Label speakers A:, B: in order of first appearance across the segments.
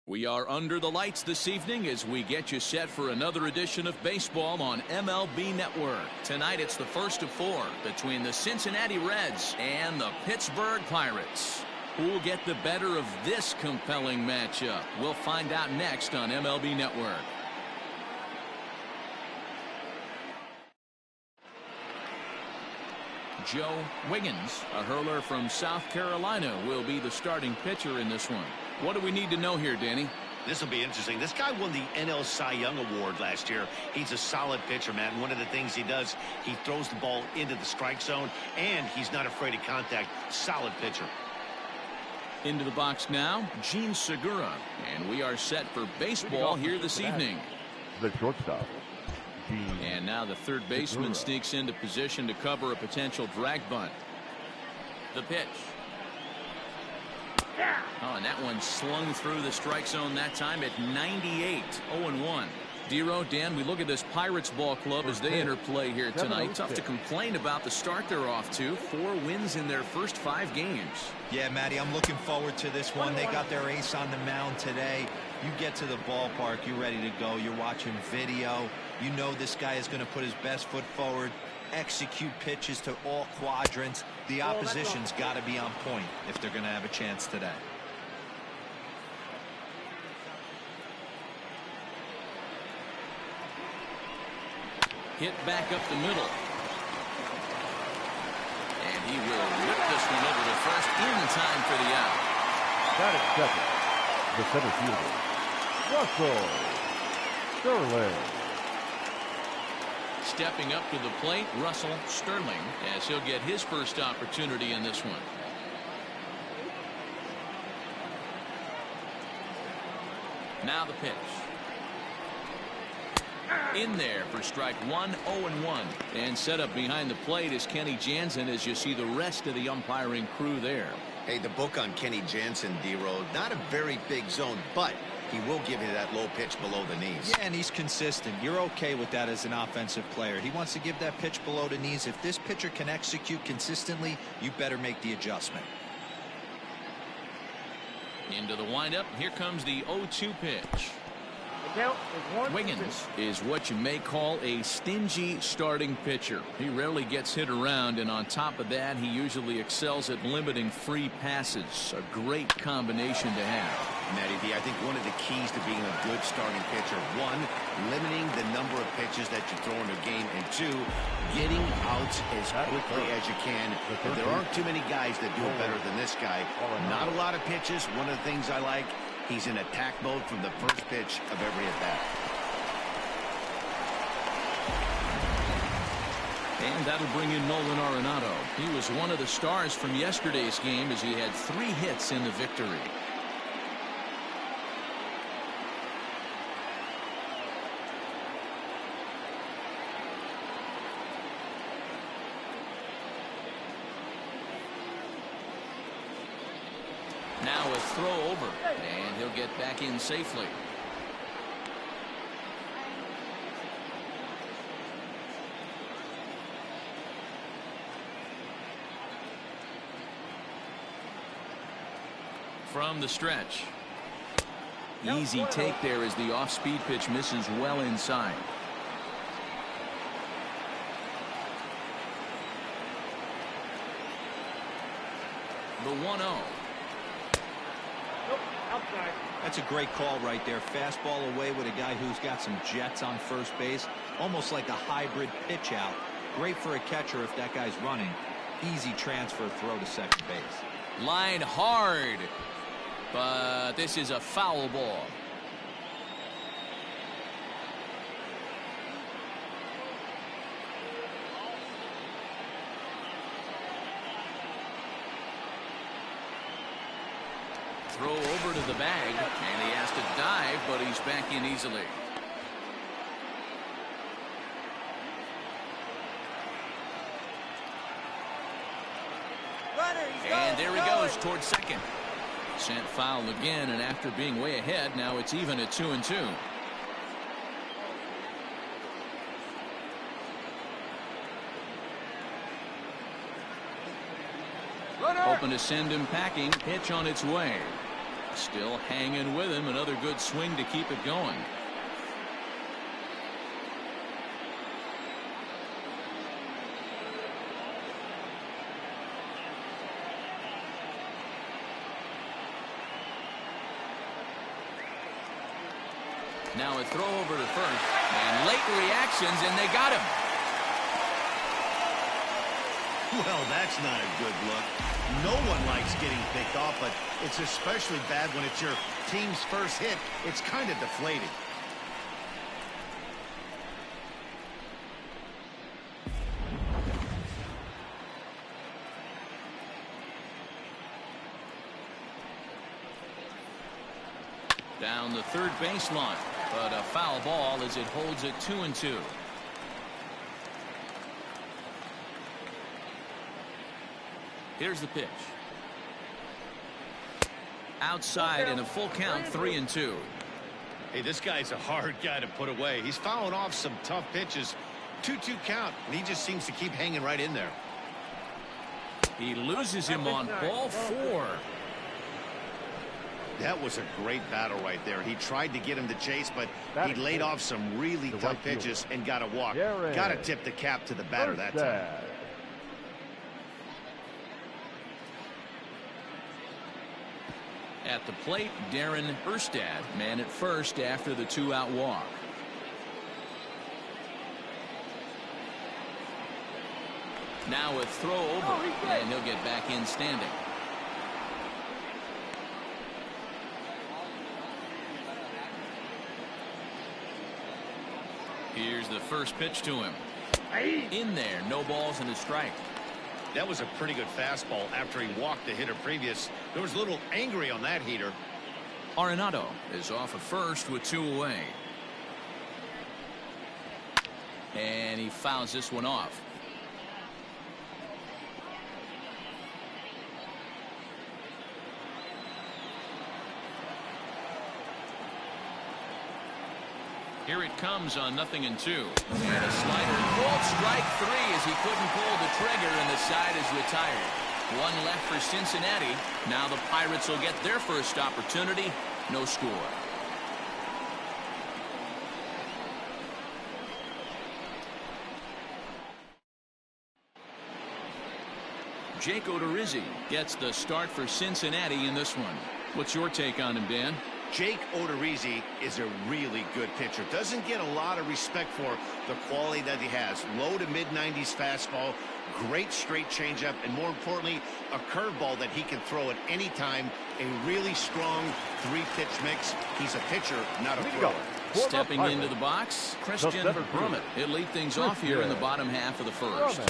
A: We are under the lights this evening as we get you set for another edition of baseball on MLB Network. Tonight it's the first of four between the Cincinnati Reds and the Pittsburgh Pirates. Who'll get the better of this compelling matchup? We'll find out next on MLB Network. Joe Wiggins, a hurler from South Carolina, will be the starting pitcher in this one. What do we need to know here, Danny?
B: This will be interesting. This guy won the NL Cy Young Award last year. He's a solid pitcher, man. One of the things he does, he throws the ball into the strike zone, and he's not afraid of contact. Solid pitcher.
A: Into the box now, Gene Segura, and we are set for baseball here this evening.
C: The shortstop.
A: And now the third baseman sneaks into position to cover a potential drag bunt. The pitch. Oh, and that one slung through the strike zone that time at 98. 0-1. Dero, Dan, we look at this Pirates ball club as they interplay here tonight. Tough to complain about the start they're off to. 4 wins in their first 5 games.
D: Yeah, Matty, I'm looking forward to this one. They got their ace on the mound today. You get to the ballpark, you're ready to go. You're watching video. You know this guy is going to put his best foot forward, execute pitches to all quadrants. The opposition's got to be on point if they're going to have a chance today.
A: Hit back up the middle. And he will whip this one over to first in time for the out.
C: Got it second. The center fielder, Russell Sterling.
A: Stepping up to the plate, Russell Sterling, as he'll get his first opportunity in this one. Now the pitch. In there for strike one, 0-1. And set up behind the plate is Kenny Jansen as you see the rest of the umpiring crew there.
B: Hey, the book on Kenny Jansen, D-Road, not a very big zone, but he will give you that low pitch below the knees.
D: Yeah, and he's consistent. You're okay with that as an offensive player. He wants to give that pitch below the knees. If this pitcher can execute consistently, you better make the adjustment.
A: Into the windup. Here comes the 0-2 pitch. Wiggins is what you may call a stingy starting pitcher. He rarely gets hit around, and on top of that, he usually excels at limiting free passes. A great combination to have.
B: Matty D, I think one of the keys to being a good starting pitcher, 1, limiting the number of pitches that you throw in a game, and 2, getting out as quickly as you can. There aren't too many guys that do it better than this guy. Not a lot of pitches. One of the things I like, he's in attack mode from the first pitch of every at-bat.
A: And that'll bring in Nolan Arenado. He was one of the stars from yesterday's game as he had 3 hits in the victory. Now a throw over, and he'll get back in safely. From the stretch. Easy take there as the off-speed pitch misses well inside. The 1-0.
D: That's a great call right there. Fastball away with a guy who's got some jets on first base. Almost like a hybrid pitch out. Great for a catcher if that guy's running. Easy transfer throw to second base.
A: Line hard. But this is a foul ball. Throw over to the bag, and he has to dive, but he's back in easily. And there he goes towards second. Sent foul again, and after being way ahead, now it's even at 2-2. Hoping to send him packing. Pitch on its way. Still hanging with him. Another good swing to keep it going. Now a throw over to first, and late reactions, and they got him.
B: Well, that's not a good look. No one likes getting picked off, but it's especially bad when it's your team's first hit. It's kind of deflating.
A: Down the third baseline, but a foul ball as it holds it 2-2. Here's the pitch. Outside in a full count, 3-2.
B: Hey, this guy's a hard guy to put away. He's fouling off some tough pitches. 2-2 count, and he just seems to keep hanging right in there.
A: He loses him on ball 4.
B: That was a great battle right there. He tried to get him to chase, but he laid off some really tough pitches and got a walk. Got to tip the cap to the batter that time.
A: At the plate, Darren Erstad, man at first after the 2-out walk. Now a throw over, and he'll get back in standing. Here's the first pitch to him. In there, no balls and a strike.
B: That was a pretty good fastball after he walked the hitter previous. There was a little angry on that heater.
A: Arenado is off at first with 2 away. And he fouls this one off. Here it comes on 0-2. And a slider called strike 3 as he couldn't pull the trigger, and the side is retired. 1 left for Cincinnati. Now the Pirates will get their first opportunity. No score. Jake Odorizzi gets the start for Cincinnati in this one. What's your take on him, Dan?
B: Jake Odorizzi is a really good pitcher. Doesn't get a lot of respect for the quality that he has. Low to mid-90s fastball, great straight changeup, and more importantly, a curveball that he can throw at any time. A really strong 3-pitch mix. He's a pitcher, not a thrower.
A: Stepping into the box, Christian Brummett. He'll lead things off here in the bottom half of the first.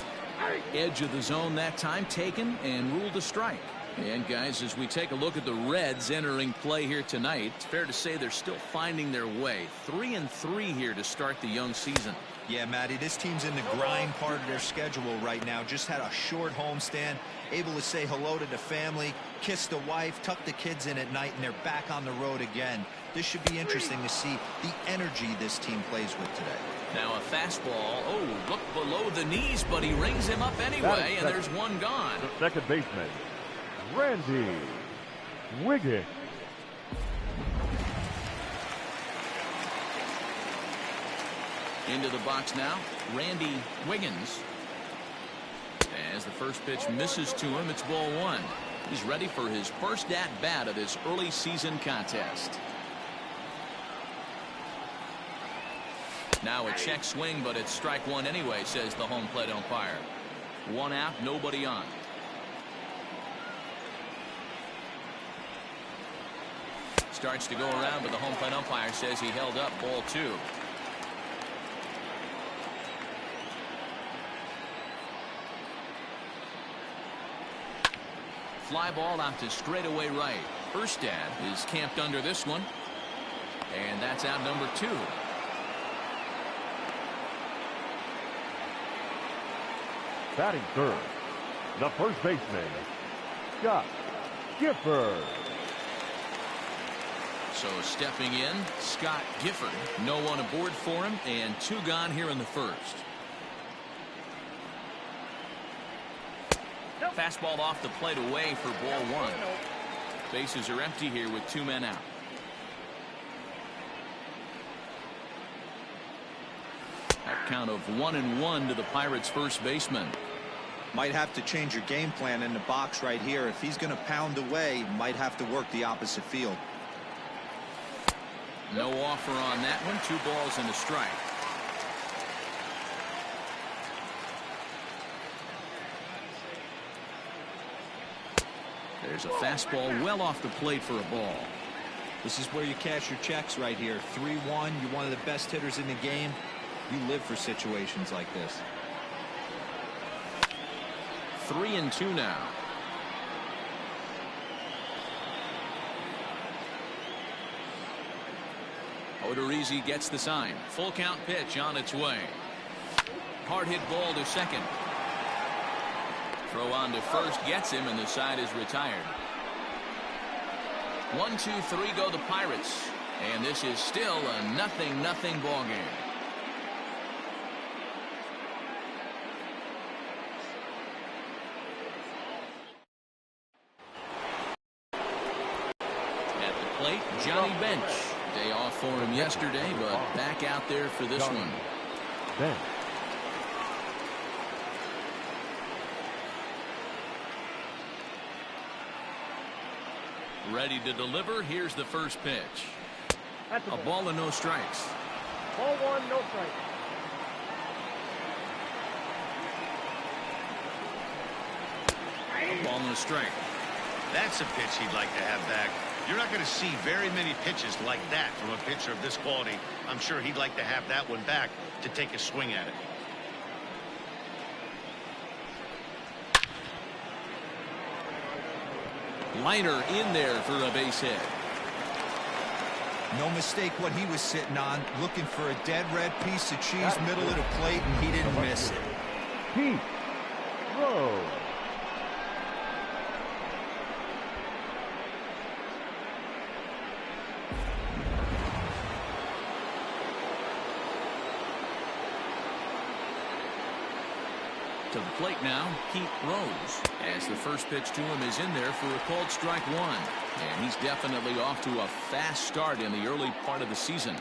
A: Edge of the zone that time taken and ruled a strike. And guys, as we take a look at the Reds entering play here tonight, it's fair to say they're still finding their way. 3-3 here to start the young season.
D: Yeah, Matty, this team's in the grind part of their schedule right now. Just had a short homestand, able to say hello to the family, kiss the wife, tuck the kids in at night, and they're back on the road again. This should be interesting to see the energy this team plays with today.
A: Now a fastball. Oh, look below the knees, but he rings him up anyway, and there's one gone.
C: The second baseman, Randy Wiggins.
A: Into the box now, Randy Wiggins. As the first pitch misses to him, it's ball 1. He's ready for his first at-bat of this early season contest. Now a check swing, but it's strike 1 anyway, says the home plate umpire. 1 out, nobody on. Starts to go around, but the home plate umpire says he held up ball 2. Fly ball out to straightaway right. Erstad is camped under this one. And that's out number 2.
C: Batting third, the first baseman, Scott Gifford.
A: So stepping in, Scott Gifford. No one aboard for him, and 2 gone here in the first. Fastball off the plate away for ball 1. Bases are empty here with 2 men out. A count of 1-1 to the Pirates' first baseman.
D: Might have to change your game plan in the box right here. If he's going to pound away, might have to work the opposite field.
A: No offer on that one. 2 balls and a strike. There's a fastball well off the plate for a ball.
D: This is where you cash your checks right here. 3-1. You're one of the best hitters in the game. You live for situations like this.
A: 3-2 now. Odorizzi gets the sign. Full count pitch on its way. Hard hit ball to second. Throw on to first gets him, and the side is retired. 1, 2, 3 go the Pirates, and this is still a 0-0 ball game. At the plate, Johnny Bench. Day off for him yesterday, but back out there for this one.
C: Bench.
A: Ready to deliver. Here's the first pitch. A ball and no strikes.
C: Ball 1, no strikes.
A: A ball and a strike.
B: That's a pitch he'd like to have back. You're not going to see very many pitches like that from a pitcher of this quality. I'm sure he'd like to have that one back to take a swing at it.
A: Liner in there for a base hit.
D: No mistake what he was sitting on. Looking for a dead red piece of cheese middle of the plate, and he didn't miss it.
C: Pete Rose.
A: To the plate now, Pete Rose. As the first pitch to him is in there for a called strike 1. And he's definitely off to a fast start in the early part of the season.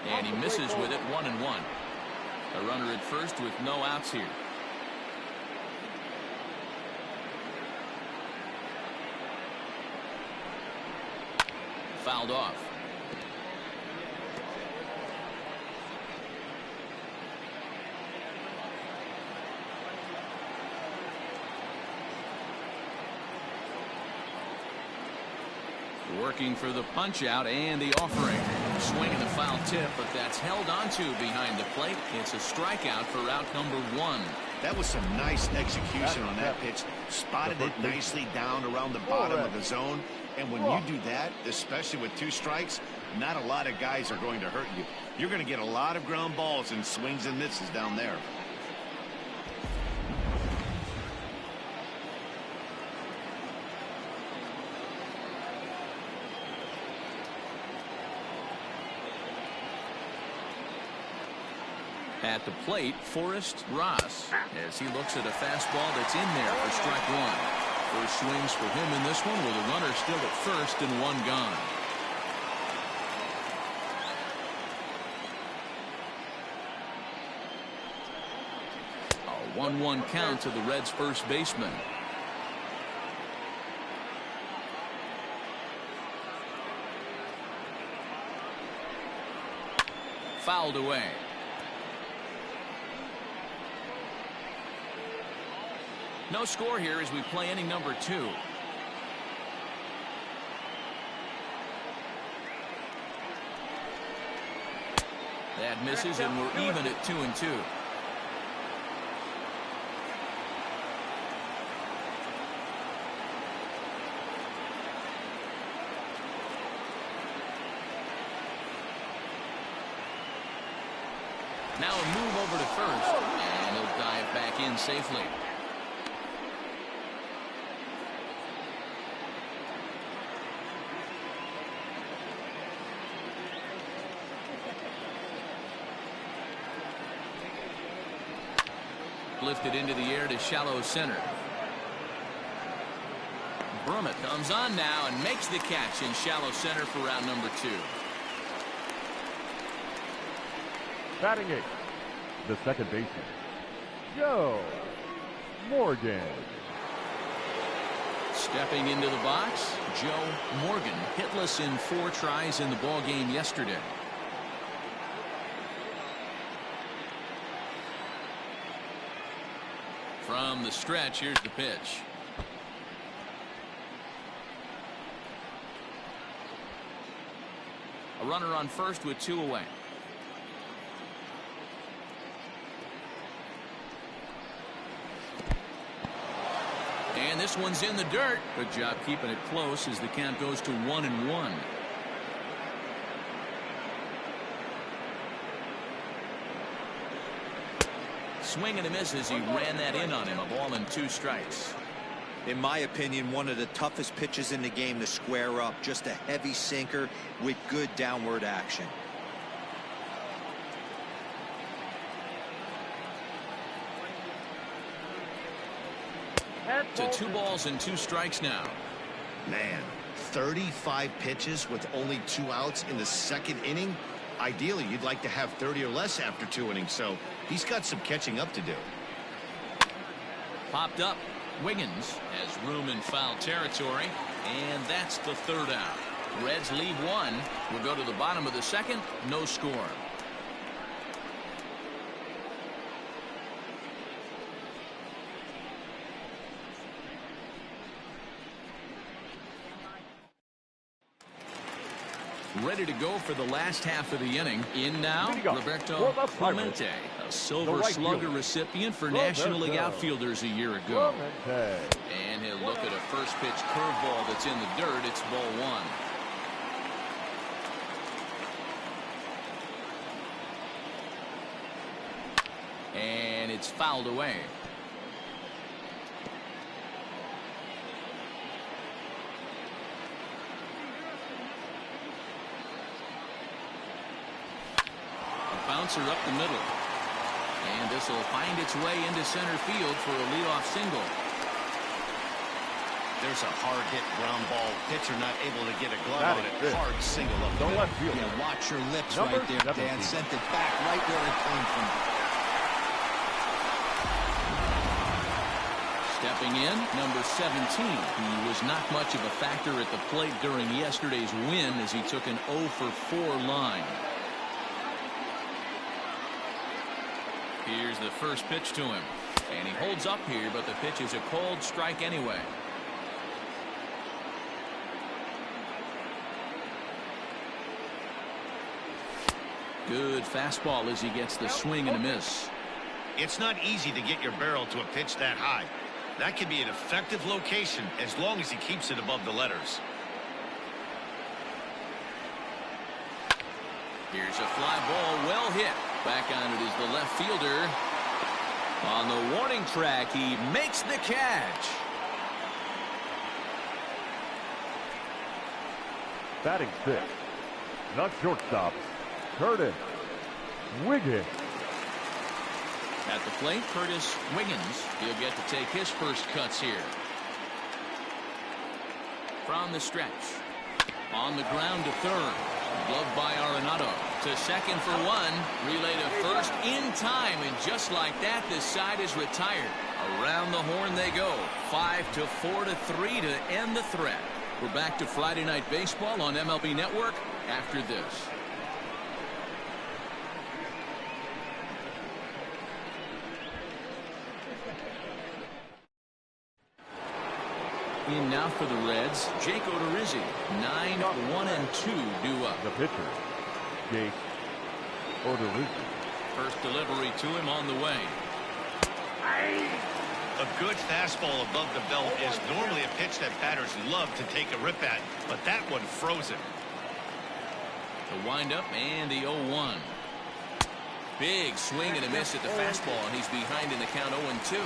A: And he misses with it. 1-1. A runner at first with no outs here. Fouled off. Working for the punch out and the offering. Swinging the foul tip, but that's held onto behind the plate. It's a strikeout for out number 1.
B: That was some nice execution on that pitch. Spotted it nicely down around the bottom of the zone. And when you do that, especially with 2 strikes, not a lot of guys are going to hurt you. You're going to get a lot of ground balls and swings and misses down there.
A: At the plate, Forrest Ross, as he looks at a fastball that's in there for strike 1. First swings for him in this one with a runner still at first and 1 gone. A 1-1 count to the Reds' first baseman. Fouled away. No score here as we play inning number 2. That misses, and we're even at 2-2. Now a move over to first, and he'll dive back in safely. lifted into the air to shallow center. Brummett comes on now and makes the catch in shallow center for round number 2.
C: Batting 8, the second baseman, Joe Morgan.
A: Stepping into the box, Joe Morgan, hitless in 4 tries in the ball game yesterday. From the stretch, here's the pitch. A runner on first with 2 away. And this one's in the dirt. Good job keeping it close as the count goes to 1-1. Swing and a miss as he ran that in on him. A ball and 2 strikes.
D: In my opinion, one of the toughest pitches in the game to square up. Just a heavy sinker with good downward action.
A: To 2 balls and 2 strikes now.
B: Man, 35 pitches with only 2 outs in the second inning. Ideally, you'd like to have 30 or less after 2 innings, so he's got some catching up to do.
A: Popped up. Wiggins has room in foul territory, and that's the 3rd out. Reds lead 1. We'll go to the bottom of the 2nd. No score. Ready to go for the last half of the inning. In now, Roberto Clemente, a Silver Slugger recipient for National League outfielders a year ago. And he'll look at a first pitch curveball that's in the dirt. It's ball 1. And it's fouled away. Bouncer up the middle. And this will find its way into center field for a leadoff single.
B: There's a hard hit ground ball. Pitcher not able to get a glove on it. Hard single up the middle.
D: Yeah, watch your lips right there, Dan. Sent it back right where it came from.
A: Stepping in, number 17. He was not much of a factor at the plate during yesterday's win as he took an 0-for-4 line. Here's the first pitch to him. And he holds up here, but the pitch is a cold strike anyway. Good fastball as he gets the swing and a miss.
B: It's not easy to get your barrel to a pitch that high. That can be an effective location as long as he keeps it above the letters.
A: Here's a fly ball, well hit. Back on it is the left fielder. On the warning track, he makes the catch.
C: Batting 6, not shortstop, Curtis Wiggins.
A: At the plate, Curtis Wiggins. He'll get to take his first cuts here. From the stretch. On the ground to third. Gloved by Arenado. To second for 1. Relay to first in time. And just like that, this side is retired. Around the horn they go. 5-4-3 to end the threat. We're back to Friday Night Baseball on MLB Network after this. In now for the Reds, Jake Odorizzi. 9-1-2 due up.
C: The pitcher, Jake Odorizzi.
A: First delivery to him on the way.
B: A good fastball above the belt is normally a pitch that batters love to take a rip at, but that one froze him.
A: The windup and the 0-1. Big swing and a miss at the fastball, and he's behind in the count 0-2.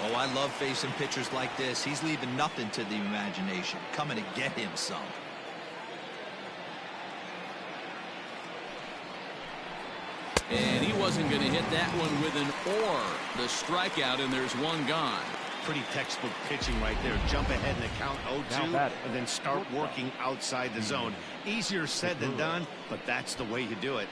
D: Oh, I love facing pitchers like this. He's leaving nothing to the imagination. Coming to get him some.
A: And he wasn't going to hit that one with an or. The strikeout, and there's one gone.
B: Pretty textbook pitching right there. Jump ahead in the count 0-2 and then start working outside the zone. Easier said than done, but that's the way you do it.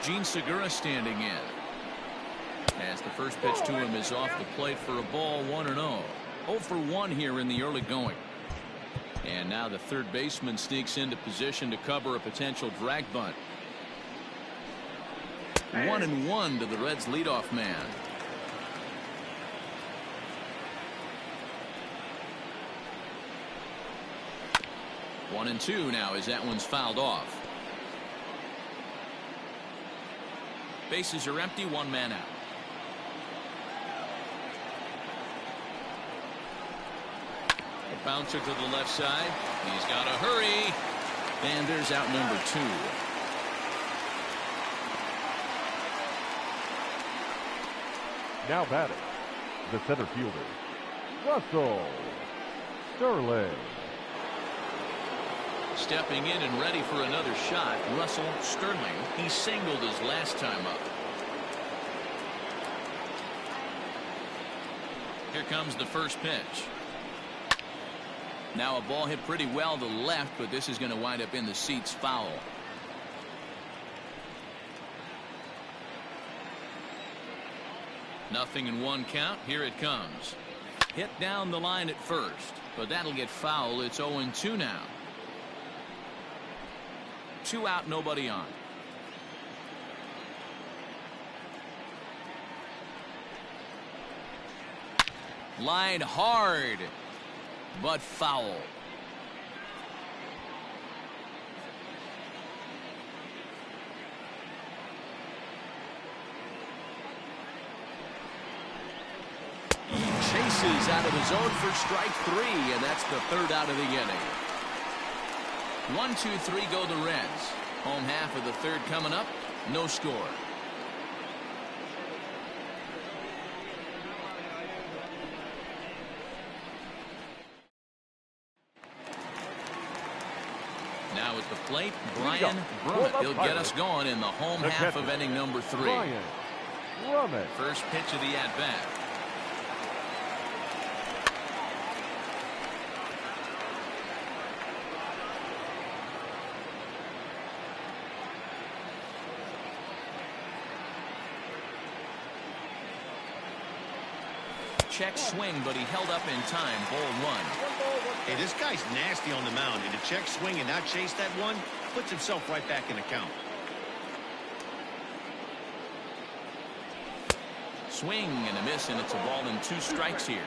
A: Gene Segura standing in. As the first pitch to him is off the plate for a ball, 1-0. 0 for 1 here in the early going. And now the third baseman sneaks into position to cover a potential drag bunt. 1-1 to the Reds leadoff man. One and two now as that one's fouled off. Bases are empty, one man out. A bouncer to the left side. He's got to hurry. And there's out number 2.
C: Now batting, the center fielder, Russell Sterling.
A: Stepping in and ready for another shot, Russell Sterling. He singled his last time up. Here comes the first pitch. Now a ball hit pretty well to left, but this is going to wind up in the seats foul. Nothing in one count. Here it comes. Hit down the line at first, but that'll get foul. It's 0-2 now. 2 out, nobody on. Line hard, but foul. He chases out of his zone for strike 3, and that's the third out of the inning. 1, 2, 3 go the Reds. Home half of the third coming up. No score. Now at the plate, Brian Brummett. He'll get us going in the home half of inning number 3.
C: Brian Brummett.
A: First pitch of the at-bat. Check swing, but he held up in time. Ball 1.
B: Hey, this guy's nasty on the mound, and to check swing and not chase that one puts himself right back in the count.
A: Swing and a miss, and it's a ball and 2 strikes here.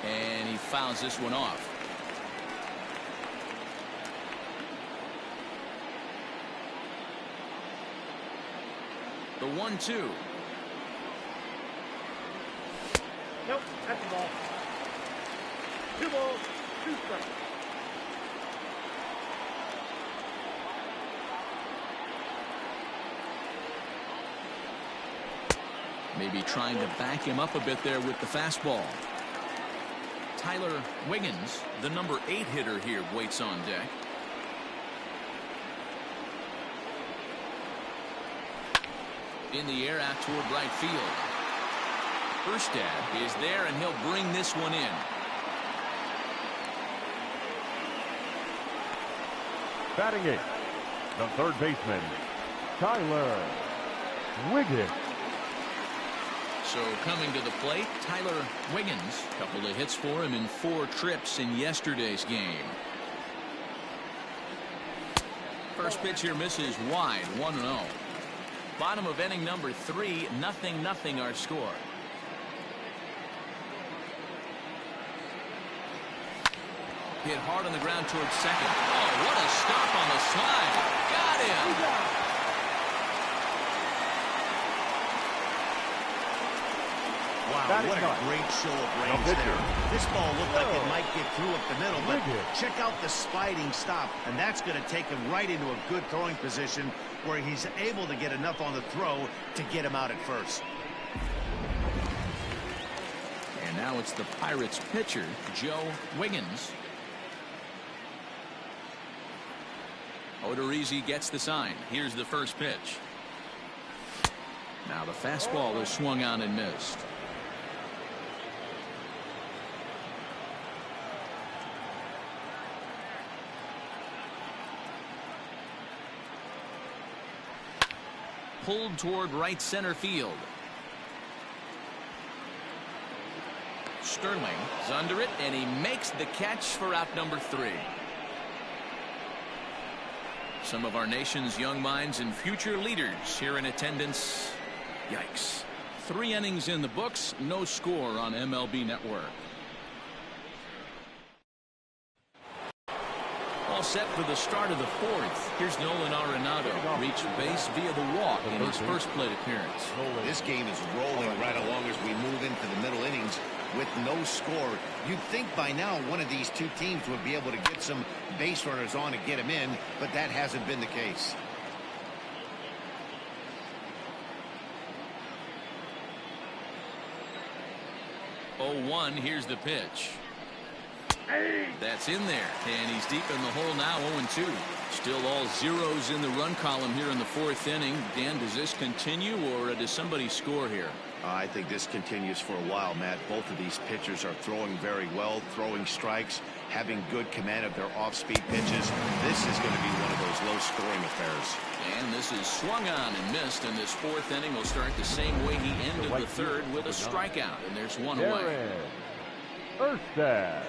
A: And he fouls this one off. The 1-2.
E: Nope, that's the ball. 2 balls, 2 strikes.
A: Maybe trying to back him up a bit there with the fastball. Tyler Wiggins, the number 8 hitter here, waits on deck. In the air out toward right field. Erstad is there, and he'll bring this one in.
C: Batting 8, the third baseman, Tyler Wiggins.
A: So coming to the plate, Tyler Wiggins. A couple of hits for him in 4 trips in yesterday's game. First pitch here misses wide, 1-0. Bottom of inning number 3, 0-0 our score. Hit hard on the ground towards second. Oh, what a stop on the slide. Got him.
B: Wow, what a great show of range there. This ball looked like it might get through up the middle, but Check out the sliding stop, and that's going to take him right into a good throwing position where he's able to get enough on the throw to get him out at first.
A: And now it's the Pirates pitcher, Joe Wiggins. Odorizzi gets the sign. Here's the first pitch. Now the fastball is swung on and missed. Pulled toward right center field. Sterling is under it, and he makes the catch for out number 3. Some of our nation's young minds and future leaders here in attendance. Yikes. 3 innings in the books, no score on MLB Network. All set for the start of the 4th. Here's Nolan Arenado. Reached base via the walk in his first plate appearance.
B: This game is rolling right along as we move into the middle innings with no score. You'd think by now one of these two teams would be able to get some base runners on to get him in, but that hasn't been the case.
A: Oh, 1, here's the pitch. That's in there, and he's deep in the hole now. 0-2. Still all zeros in the run column here in the 4th inning. Dan, does this continue, or does somebody score here?
B: I think this continues for a while, Matt. Both of these pitchers are throwing very well, throwing strikes, having good command of their off-speed pitches. This is going to be one of those low-scoring affairs.
A: And this is swung on and missed, and this 4th inning will start the same way he ended the 3rd, with a strikeout, and there's 1 away.
C: Erstad.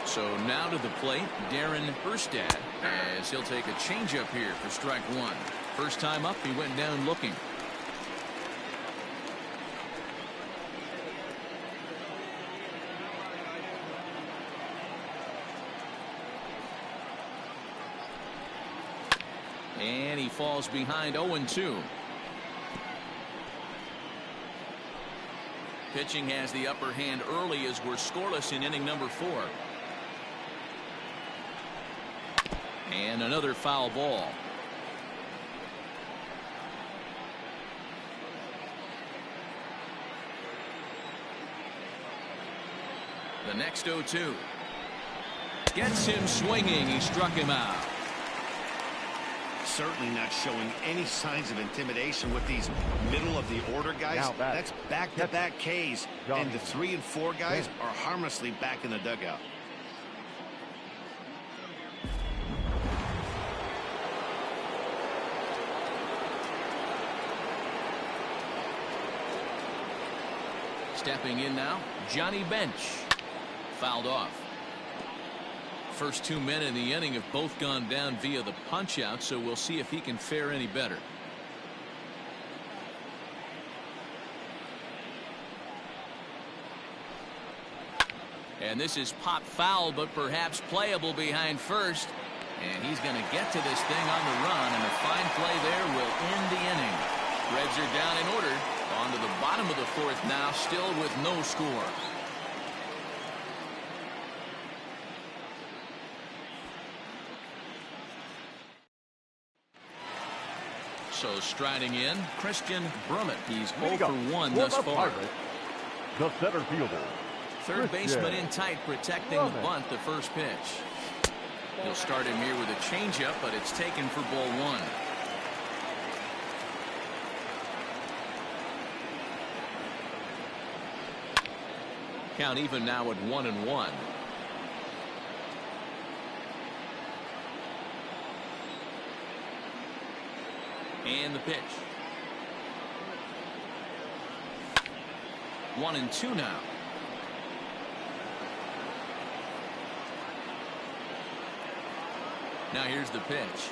A: So now to the plate, Darren Erstad, as he'll take a changeup here for strike 1. First time up, he went down looking. And he falls behind. 0-2. Pitching has the upper hand early as we're scoreless in inning number 4. And another foul ball. The next 0-2. Gets him swinging. He struck him out.
B: Certainly not showing any signs of intimidation with these middle of the order guys. That's back-to-back Ks, and the 3 and 4 guys are harmlessly back in the dugout.
A: Stepping in now, Johnny Bench. Fouled off. First 2 men in the inning have both gone down via the punch-out, so we'll see if he can fare any better. And this is pop foul, but perhaps playable behind first. And he's going to get to this thing on the run, and a fine play there will end the inning. Reds are down in order. On to the bottom of the 4th now, still with no score. So striding in, Christian Brummett. He's 0 for 1 thus far.
C: The center fielder.
A: Third baseman in tight, protecting the bunt, the first pitch. He'll start him here with a changeup, but it's taken for ball 1. Count even now at 1-1. And the pitch. 1-2 now. Now here's the pitch.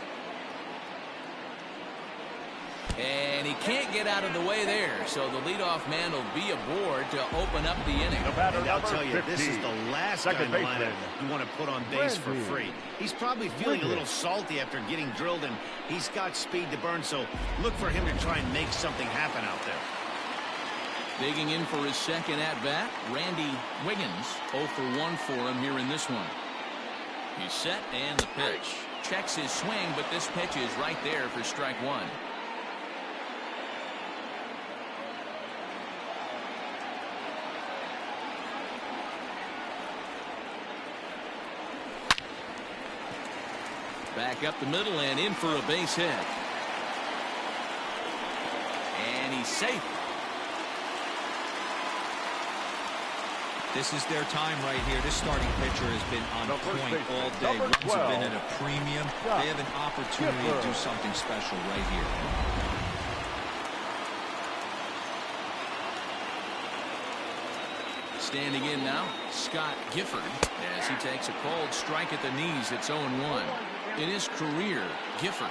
A: And And he can't get out of the way there, so the leadoff man will be aboard to open up the inning.
B: And I'll tell you, this is the last guy in the lineup you want to put on base for free. He's probably feeling a little salty after getting drilled, and he's got speed to burn, so look for him to try and make something happen out there.
A: Digging in for his second at-bat, Randy Wiggins. 0 for 1 for him here in this one. He's set, and the pitch. Checks his swing, but this pitch is right there for strike one. Back up the middle and in for a base hit. And he's safe.
D: This is their time right here. This starting pitcher has been on point all day. Runs have been at a premium. They have an opportunity to do something special right here.
A: Standing in now, Scott Gifford, as he takes a called strike at the knees. It's 0-1. In his career, Gifford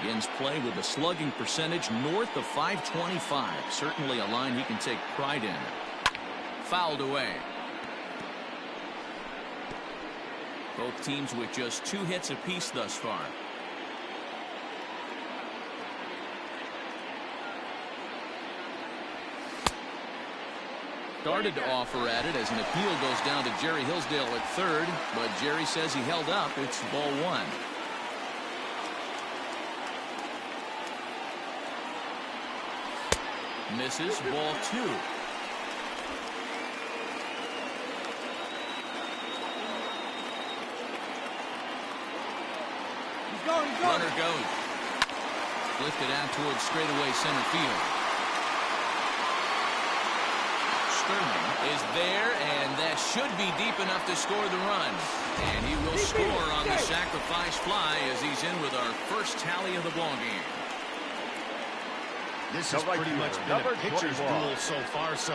A: begins play with a slugging percentage north of .525. Certainly a line he can take pride in. Fouled away. Both teams with just 2 hits apiece thus far. Started to offer at it as an appeal goes down to Jerry Hillsdale at third, but Jerry says he held up. It's ball 1. Misses, ball 2. Runner goes. Lifted out towards straightaway center field. Sterling is there, and that should be deep enough to score the run. And he will score on the sacrifice fly as he's in with our first tally of the ballgame.
B: This has pretty much been a pitcher's duel so far, so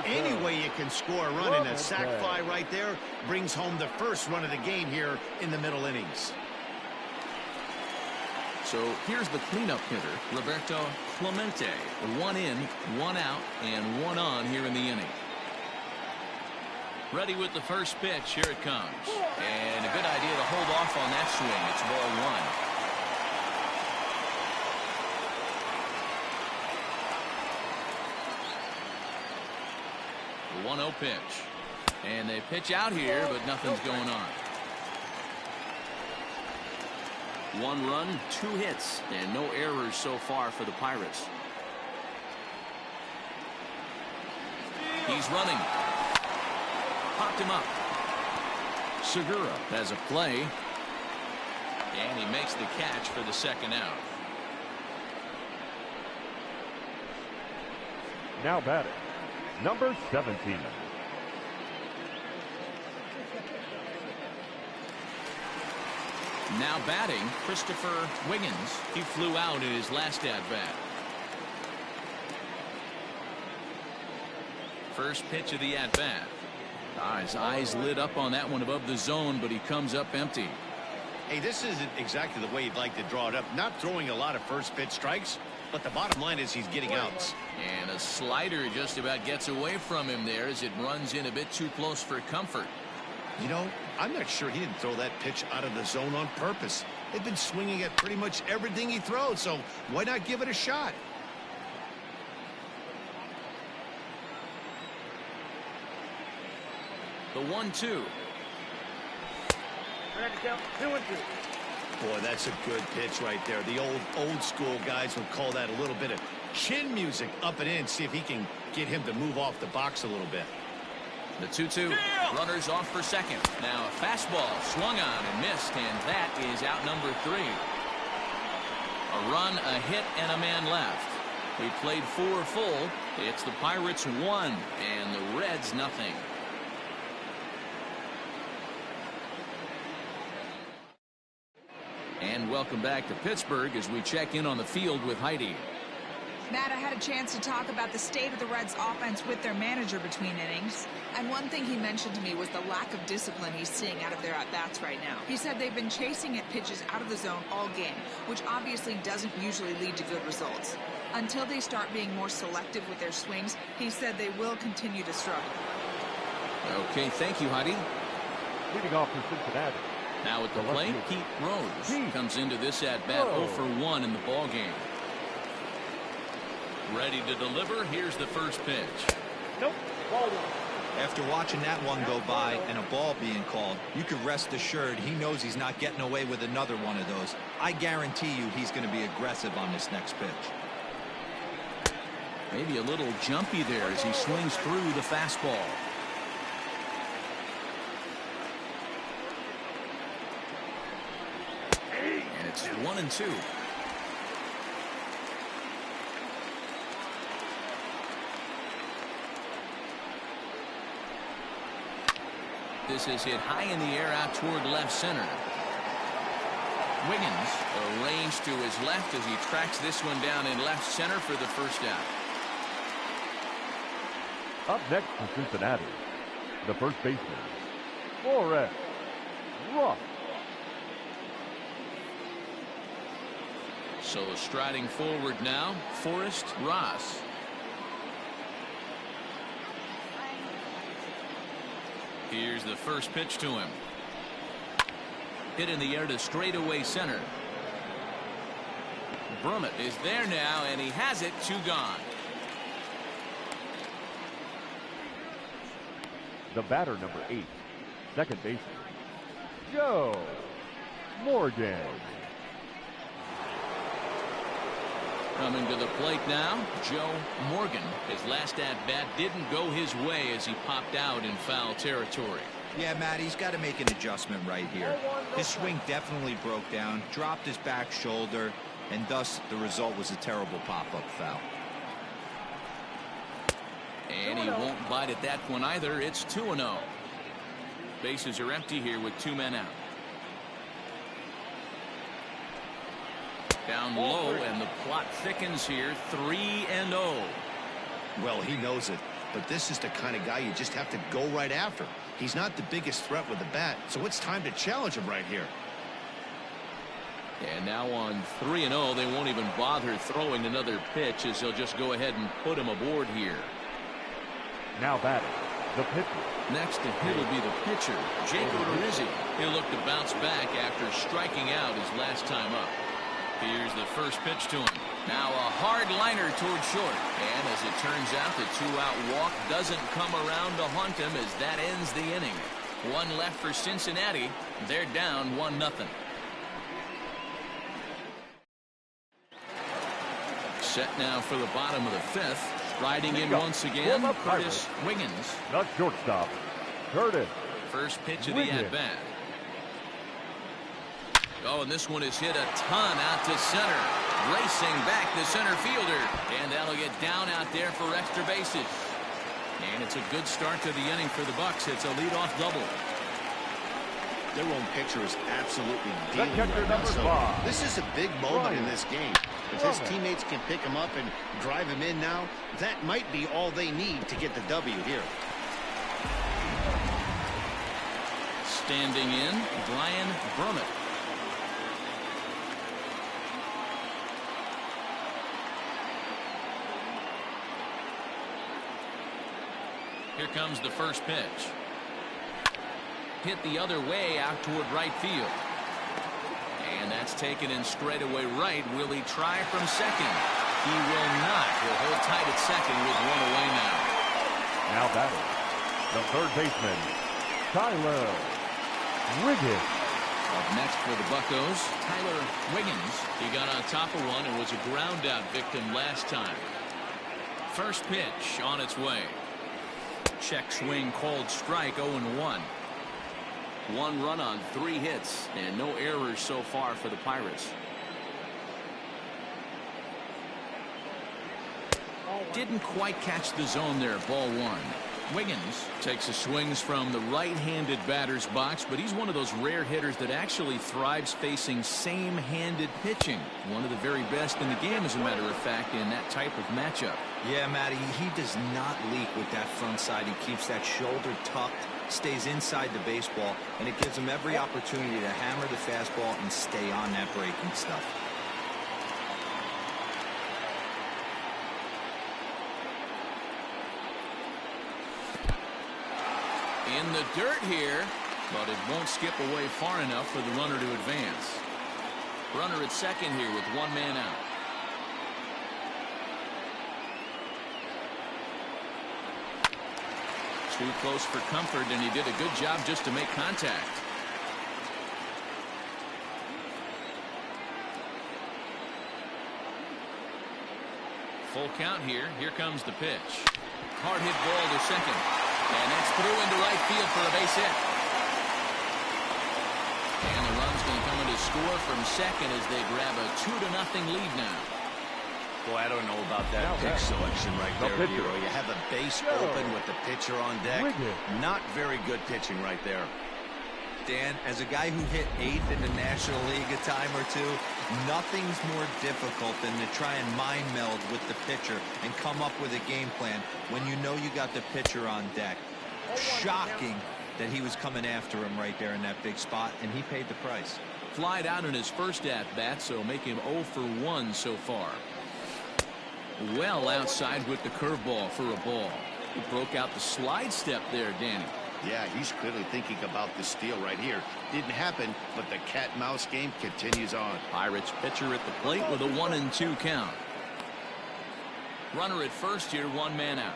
B: any way you can score a run in a sac fly right there brings home the first run of the game here in the middle innings.
A: So here's the cleanup hitter, Roberto Clemente. 1 in, 1 out, and 1 on here in the inning. Ready with the first pitch. Here it comes. And a good idea to hold off on that swing. It's ball 1. The 1-0 pitch. And they pitch out here, but nothing's going on. 1 run, 2 hits, and no errors so far for the Pirates. He's running. Popped him up. Segura has a play. And he makes the catch for the second out.
C: Now batting, number 17.
A: Now batting, Christopher Wiggins. He flew out in his last at-bat. First pitch of the at-bat. His eyes lit up on that one above the zone, but he comes up empty.
B: Hey, this isn't exactly the way you'd like to draw it up. Not throwing a lot of first pitch strikes, but the bottom line is he's getting outs.
A: And a slider just about gets away from him there as it runs in a bit too close for comfort.
B: You know, I'm not sure he didn't throw that pitch out of the zone on purpose. They've been swinging at pretty much everything he throws, so why not give it a shot?
A: The 1-2.
B: Boy, that's a good pitch right there. The old school guys would call that a little bit of chin music up and in. See if he can get him to move off the box a little bit.
A: The 2-2. Runners off for second. Now a fastball swung on and missed, and that is out number 3. A run, a hit, and a man left. We played 4 full. It's the Pirates 1 and the Reds nothing. And welcome back to Pittsburgh as we check in on the field with Heidi.
F: Matt, I had a chance to talk about the state of the Reds offense with their manager between innings. And one thing he mentioned to me was the lack of discipline he's seeing out of their at-bats right now. He said they've been chasing at pitches out of the zone all game, which obviously doesn't usually lead to good results. Until they start being more selective with their swings, he said they will continue to struggle.
A: Okay, thank you, Heidi.
C: Leading off for Cincinnati.
A: Now at the plate, Pete Rose comes into this at-bat 0 for 1 in the ball game. Ready to deliver. Here's the first pitch.
E: Nope. Ball one.
D: After watching that one go by and a ball being called, you can rest assured he knows he's not getting away with another one of those. I guarantee you he's going to be aggressive on this next pitch.
A: Maybe a little jumpy there as he swings through the fastball. And it's 1-2. This is hit high in the air out toward left center. Wiggins arranged to his left as he tracks this one down in left center for the first out.
C: Up next for Cincinnati, the first baseman, Forrest Ross.
A: So striding forward now, Forrest Ross. Here's the first pitch to him. Hit in the air to straightaway center. Brummett is there now, and he has it. 2 gone.
C: The batter, number 8, second baseman, Joe Morgan.
A: Coming to the plate now, Joe Morgan. His last at-bat didn't go his way as he popped out in foul territory.
D: Yeah, Matt, he's got to make an adjustment right here. His swing definitely broke down, dropped his back shoulder, and thus the result was a terrible pop-up foul.
A: And he won't bite at that one either. It's 2-0. Bases are empty here with 2 men out. Down low, and the plot thickens here. 3-0.
B: Well, he knows it, but this is the kind of guy you just have to go right after. He's not the biggest threat with the bat, so it's time to challenge him right here.
A: And now on 3-0, they won't even bother throwing another pitch as they'll just go ahead and put him aboard here.
C: Now batting, the pitcher.
A: Next to hit will be the pitcher, Jake Odorizzi. He'll look to bounce back after striking out his last time up. Here's the first pitch to him. Now a hard liner toward short. And as it turns out, the 2-out walk doesn't come around to haunt him as that ends the inning. 1 left for Cincinnati. They're down 1-0. Set now for the bottom of the 5th. Riding in once again, Curtis Wiggins.
C: The shortstop, Curtis.
A: First pitch of the at-bat. Oh, and this one is hit a ton out to center. Racing back the center fielder. And that'll get down out there for extra bases. And it's a good start to the inning for the Bucks. It's a leadoff double.
B: Their own pitcher is absolutely dealing
C: catcher,
B: right now.
C: number
B: So
C: 5.
B: this is a big moment in this game. If his teammates can pick him up and drive him in now, that might be all they need to get the W here.
A: Standing in, Brian Brummett. Here comes the first pitch. Hit the other way out toward right field. And that's taken in straightaway right. Will he try from second? He will not. He'll hold tight at second with 1 away now.
C: Now batting, the third baseman, Tyler Wiggins.
A: Up next for the Buccos, Tyler Wiggins. He got on top of one and was a ground out victim last time. First pitch on its way. Check swing called strike. 0-1. 1 run on 3 hits and no errors so far for the Pirates. Didn't quite catch the zone there. Ball 1. Wiggins takes his swings from the right-handed batter's box, but he's one of those rare hitters that actually thrives facing same-handed pitching. One of the very best in the game, as a matter of fact, in that type of matchup.
D: Yeah, Matty, he does not leak with that front side. He keeps that shoulder tucked, stays inside the baseball, and it gives him every opportunity to hammer the fastball and stay on that breaking stuff.
A: In the dirt here, but it won't skip away far enough for the runner to advance. Runner at second here with one man out. Too close for comfort, and he did a good job just to make contact. Full count here. Here comes the pitch. Hard hit ball to second. And that's through into right field for a base hit. And the run's going to come in to score from second as they grab a 2-0 lead now.
B: Boy, I don't know about that pitch selection right there, Hero. You have a base open with the pitcher on deck. Not very good pitching right there.
D: Dan, as a guy who hit 8th in the National League a time or two, nothing's more difficult than to try and mind meld with the pitcher and come up with a game plan when you know you got the pitcher on deck. Shocking that he was coming after him right there in that big spot, and he paid the price.
A: Flied out in his first at-bat, so make him 0 for 1 so far. Well outside with the curveball for a ball. He broke out the slide step there, Danny.
B: Yeah, he's clearly thinking about the steal right here. Didn't happen, but the cat-mouse game continues on.
A: Pirates pitcher at the plate with a 1-2 count. Runner at first here, one man out.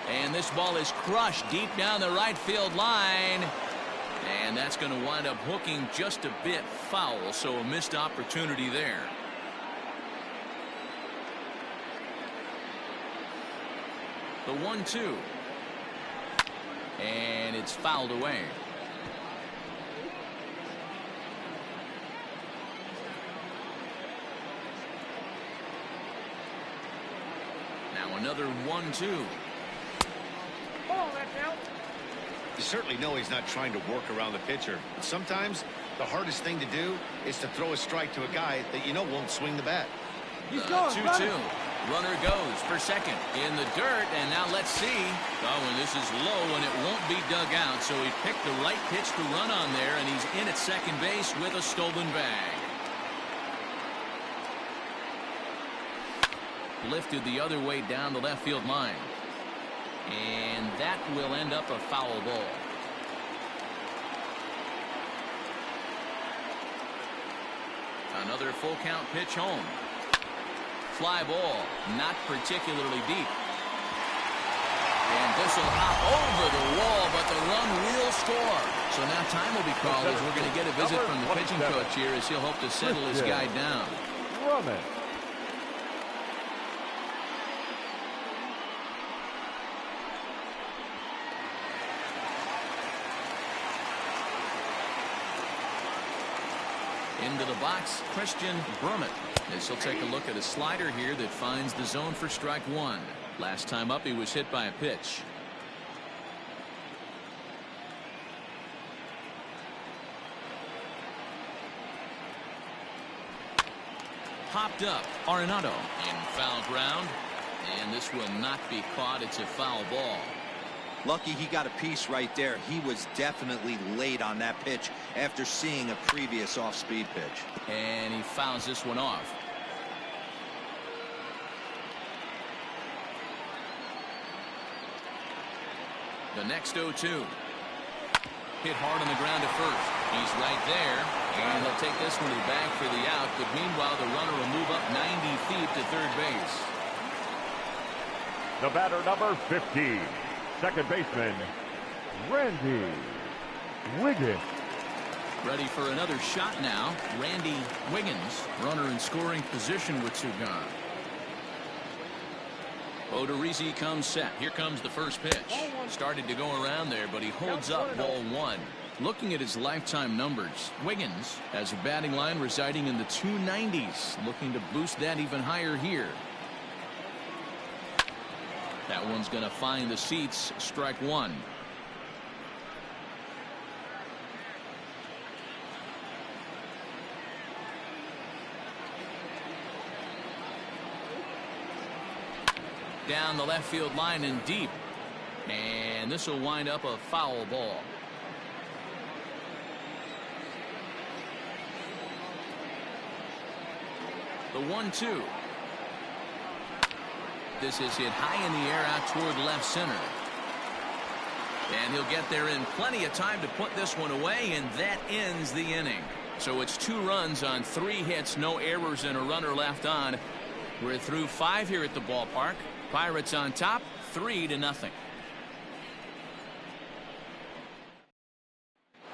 A: And this ball is crushed deep down the right field line. And that's going to wind up hooking just a bit foul, so a missed opportunity there. The 1-2. And it's fouled away. Now another 1-2.
B: You certainly know he's not trying to work around the pitcher. But sometimes the hardest thing to do is to throw a strike to a guy that you know won't swing the bat.
A: He's going 2-2. Runner goes for second in the dirt, and now let's see. Oh, and this is low, and it won't be dug out, so he picked the right pitch to run on there, and he's in at second base with a stolen bag. Lifted the other way down the left field line. And that will end up a foul ball. Another full count pitch home. Fly ball, not particularly deep. And this will hop over the wall, but the run will score. So now time will be called as we're going to get a visit from the pitching coach here as he'll hope to settle his guy down. Into the box, Christian Brummett. As he'll take a look at a slider here that finds the zone for strike one. Last time up, he was hit by a pitch. Popped up, Arenado in foul ground. And this will not be caught. It's a foul ball.
D: Lucky he got a piece right there. He was definitely late on that pitch after seeing a previous off-speed pitch.
A: And he fouls this one off. The next 0-2. Hit hard on the ground at first. He's right there. And he'll take this one to the bag for the out. But meanwhile, the runner will move up 90 feet to third base.
C: The batter, number 15. Second baseman, Randy Wiggins.
A: Ready for another shot now. Randy Wiggins, runner in scoring position with two gone. Odorizzi comes set. Here comes the first pitch. Started to go around there, but he holds up ball one. Looking at his lifetime numbers, Wiggins has a batting line residing in the 290s, looking to boost that even higher here. That one's going to find the seats. Strike one. Down the left field line and deep. And this will wind up a foul ball. The 1-2. This is hit high in the air out toward left center. And he'll get there in plenty of time to put this one away, and that ends the inning. So it's 2 runs on 3 hits, no errors, and a runner left on. We're through 5 here at the ballpark. Pirates on top, 3-0.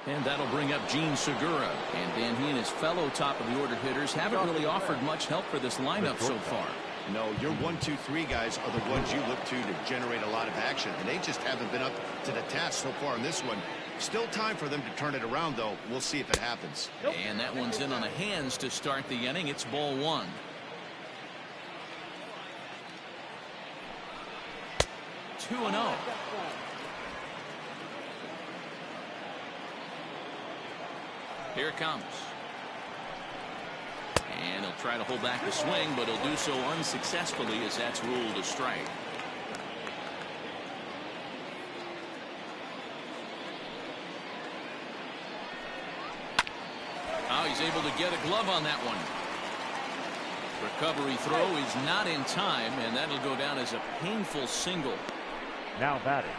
A: And that'll bring up Gene Segura. And Dan, he and his fellow top-of-the-order hitters haven't really offered much help for this lineup so far.
B: No, your 1, 2, 3 guys are the ones you look to generate a lot of action, and they just haven't been up to the task so far in this one. Still time for them to turn it around, though. We'll see if it happens.
A: And that one's in on the hands to start the inning. It's ball 1. Two and 0. Here it comes. And he'll try to hold back the swing, but he'll do so unsuccessfully as that's ruled a strike. Oh, he's able to get a glove on that one. Recovery throw is not in time, and that'll go down as a painful single.
C: Now batting,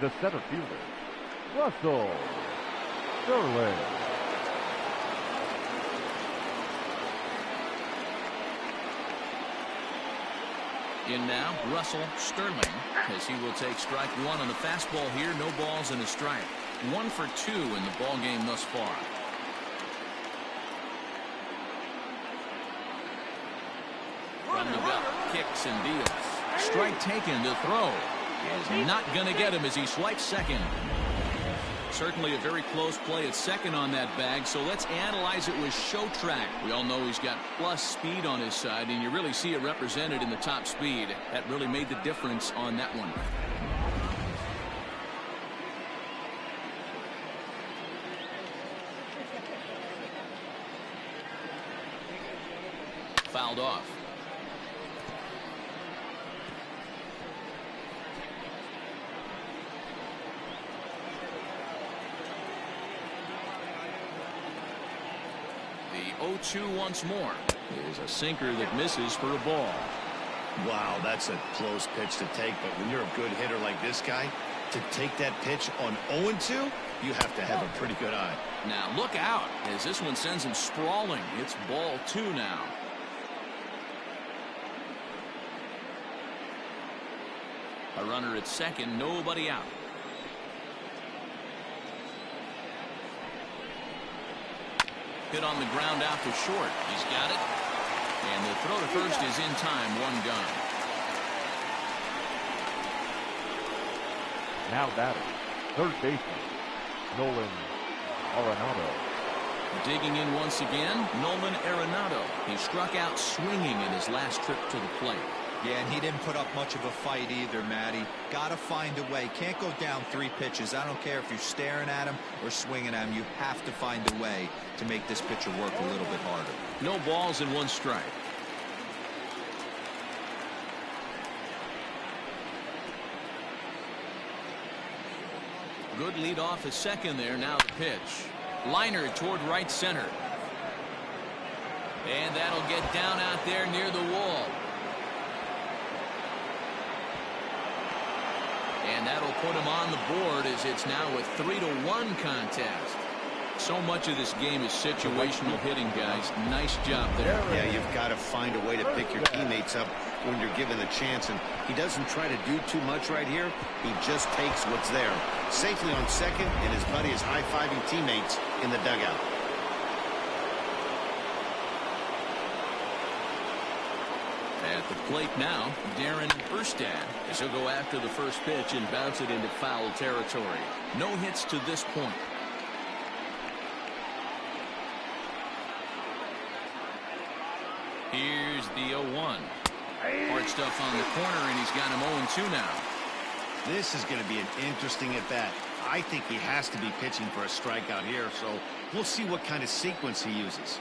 C: the center fielder, Russell Sterling.
A: In now, Russell Sterling, as he will take strike 1 on the fastball here. No balls and a strike. 1 for 2 in the ball game thus far. From the belt, kicks and deals. Strike taken. To throw is not going to get him as he swipes second. Certainly a very close play at second on that bag, so let's analyze it with show track. We all know he's got plus speed on his side, and you really see it represented in the top speed. That really made the difference on that one. Fouled off. The 0-2 once more. There's a sinker that misses for a ball.
B: Wow, that's a close pitch to take, but when you're a good hitter like this guy, to take that pitch on 0-2, you have to have a pretty good eye.
A: Now look out as this one sends him sprawling. It's ball 2 now. A runner at second, nobody out. Hit on the ground out to short. He's got it. And the throw to first is in time. 1 gone.
C: Now batting, third baseman, Nolan Arenado.
A: Digging in once again, Nolan Arenado. He struck out swinging in his last trip to the plate.
D: Yeah, and he didn't put up much of a fight either, Matty. Got to find a way. Can't go down 3 pitches. I don't care if you're staring at him or swinging at him. You have to find a way to make this pitcher work a little bit harder.
A: No balls and 1 strike. Good lead off a second there. Now the pitch. Liner toward right center. And that'll get down out there near the wall. And that'll put him on the board as it's now a 3-1 contest. So much of this game is situational hitting, guys. Nice job there.
B: Yeah, you've got to find a way to pick your teammates up when you're given the chance. And he doesn't try to do too much right here. He just takes what's there. Safely on second, and his buddy is high-fiving teammates in the dugout.
A: At the plate now, Darren Erstad, as he'll go after the first pitch and bounce it into foul territory. No hits to this point. the 0-1. Hard stuff on the corner, and he's got him 0-2 now.
B: This is going to be an interesting at bat. I think he has to be pitching for a strikeout here, so we'll see what kind of sequence he uses.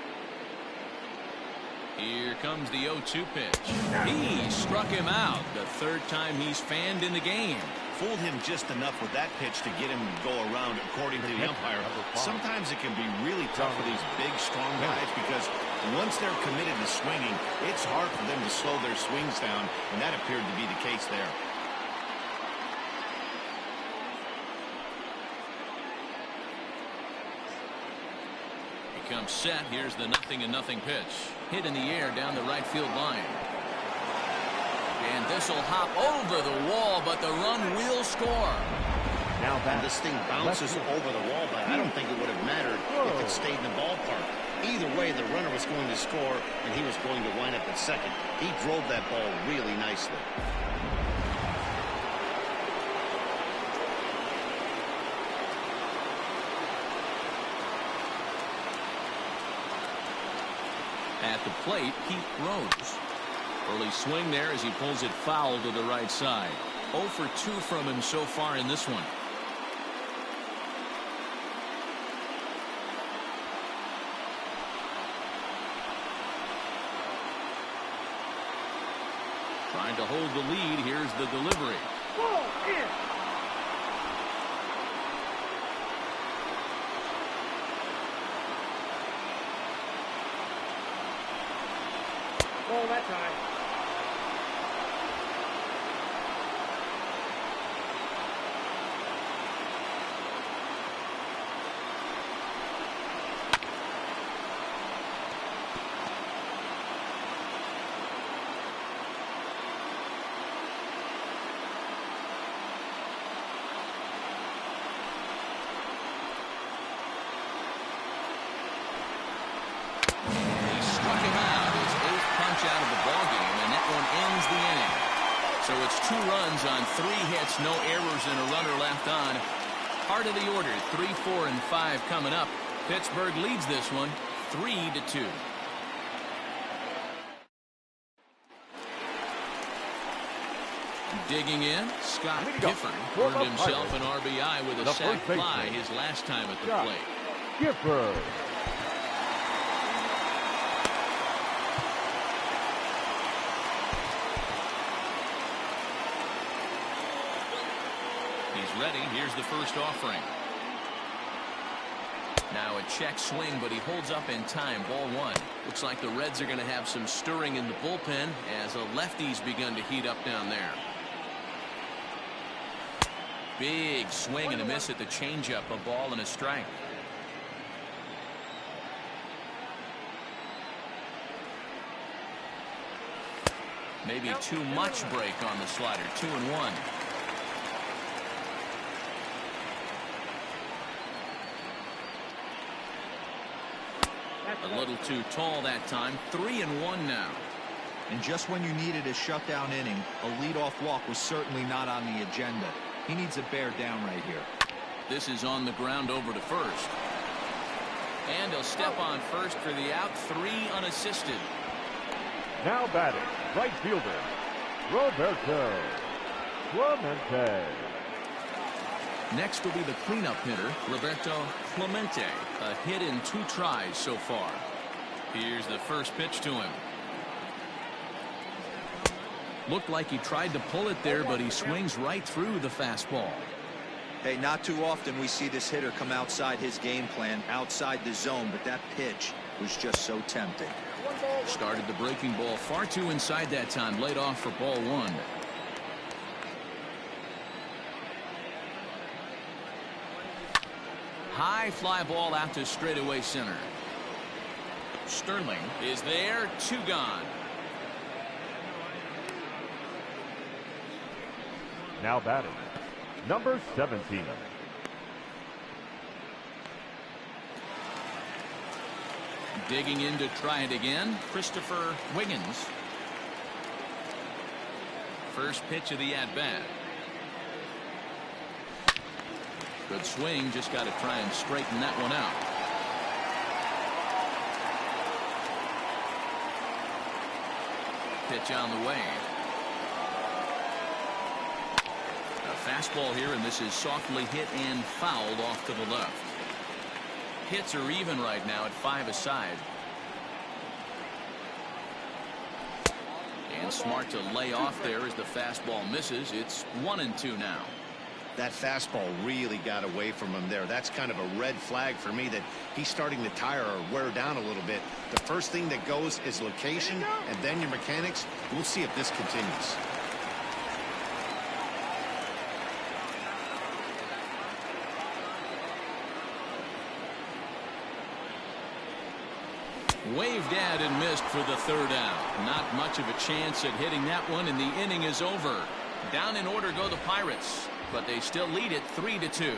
A: Here comes the 0-2 pitch. He struck him out the third time he's fanned in the game.
B: Fooled him just enough with that pitch to get him to go around, according to the umpire. Sometimes it can be really tough for these big, strong guys because once they're committed to swinging, it's hard for them to slow their swings down, and that appeared to be the case there.
A: Comes set. Here's the 0-0 pitch. Hit in the air down the right field line. And this will hop over the wall, but the run will score.
B: Now that this thing bounces over the wall, but I don't think it would have mattered if it stayed in the ballpark. Either way, the runner was going to score, and he was going to wind up at second. He drove that ball really nicely.
A: At the plate, Pete Rose. Early swing there as he pulls it foul to the right side. 0 for 2 from him so far in this one. Trying to hold the lead. Here's the delivery.
E: Ball in. Ball that time.
A: Out of the ballgame, and that one ends the inning. So it's 2 runs on 3 hits, no errors, and a runner left on. Heart of the order, 3, 4, and 5 coming up. Pittsburgh leads this one 3-2. Digging in, Scott Gifford earned himself an RBI with a sac fly his last time at the plate.
C: Gifford.
A: Ready. Here's the first offering. Now a check swing, but he holds up in time. Ball 1. Looks like the Reds are going to have some stirring in the bullpen as a lefty's begun to heat up down there. Big swing and a miss at the changeup. A ball and a strike. Maybe too much break on the slider. 2-1. A little too tall that time. 3-1 now.
D: And just when you needed a shutdown inning, a leadoff walk was certainly not on the agenda. He needs to bear down right here.
A: This is on the ground over to first. And he'll step on first for the out. 3 unassisted.
C: Now batting, right fielder, Roberto Clemente.
A: Next will be the cleanup hitter, Roberto Clemente. A hit in 2 tries so far. Here's the first pitch to him. Looked like he tried to pull it there, but he swings right through the fastball.
D: Hey, not too often we see this hitter come outside his game plan, outside the zone, but that pitch was just so tempting.
A: Started the breaking ball far too inside that time. Laid off for ball 1. High fly ball out to straightaway center. Sterling is there. 2 gone.
C: Now batting, number 17.
A: Digging in to try it again, Christopher Wiggins. First pitch of the at-bat. Good swing, just got to try and straighten that one out. pitch on the way. A fastball here, and this is softly hit and fouled off to the left. Hits are even right now at 5 aside. And smart to lay off there as the fastball misses. It's 1-2 now.
B: That fastball really got away from him there. That's kind of a red flag for me that he's starting to tire or wear down a little bit. The first thing that goes is location and then your mechanics. We'll see if this continues.
A: Waved at and missed for the third out. Not much of a chance at hitting that one, and the inning is over. Down in order go the Pirates, but they still lead it 3-2.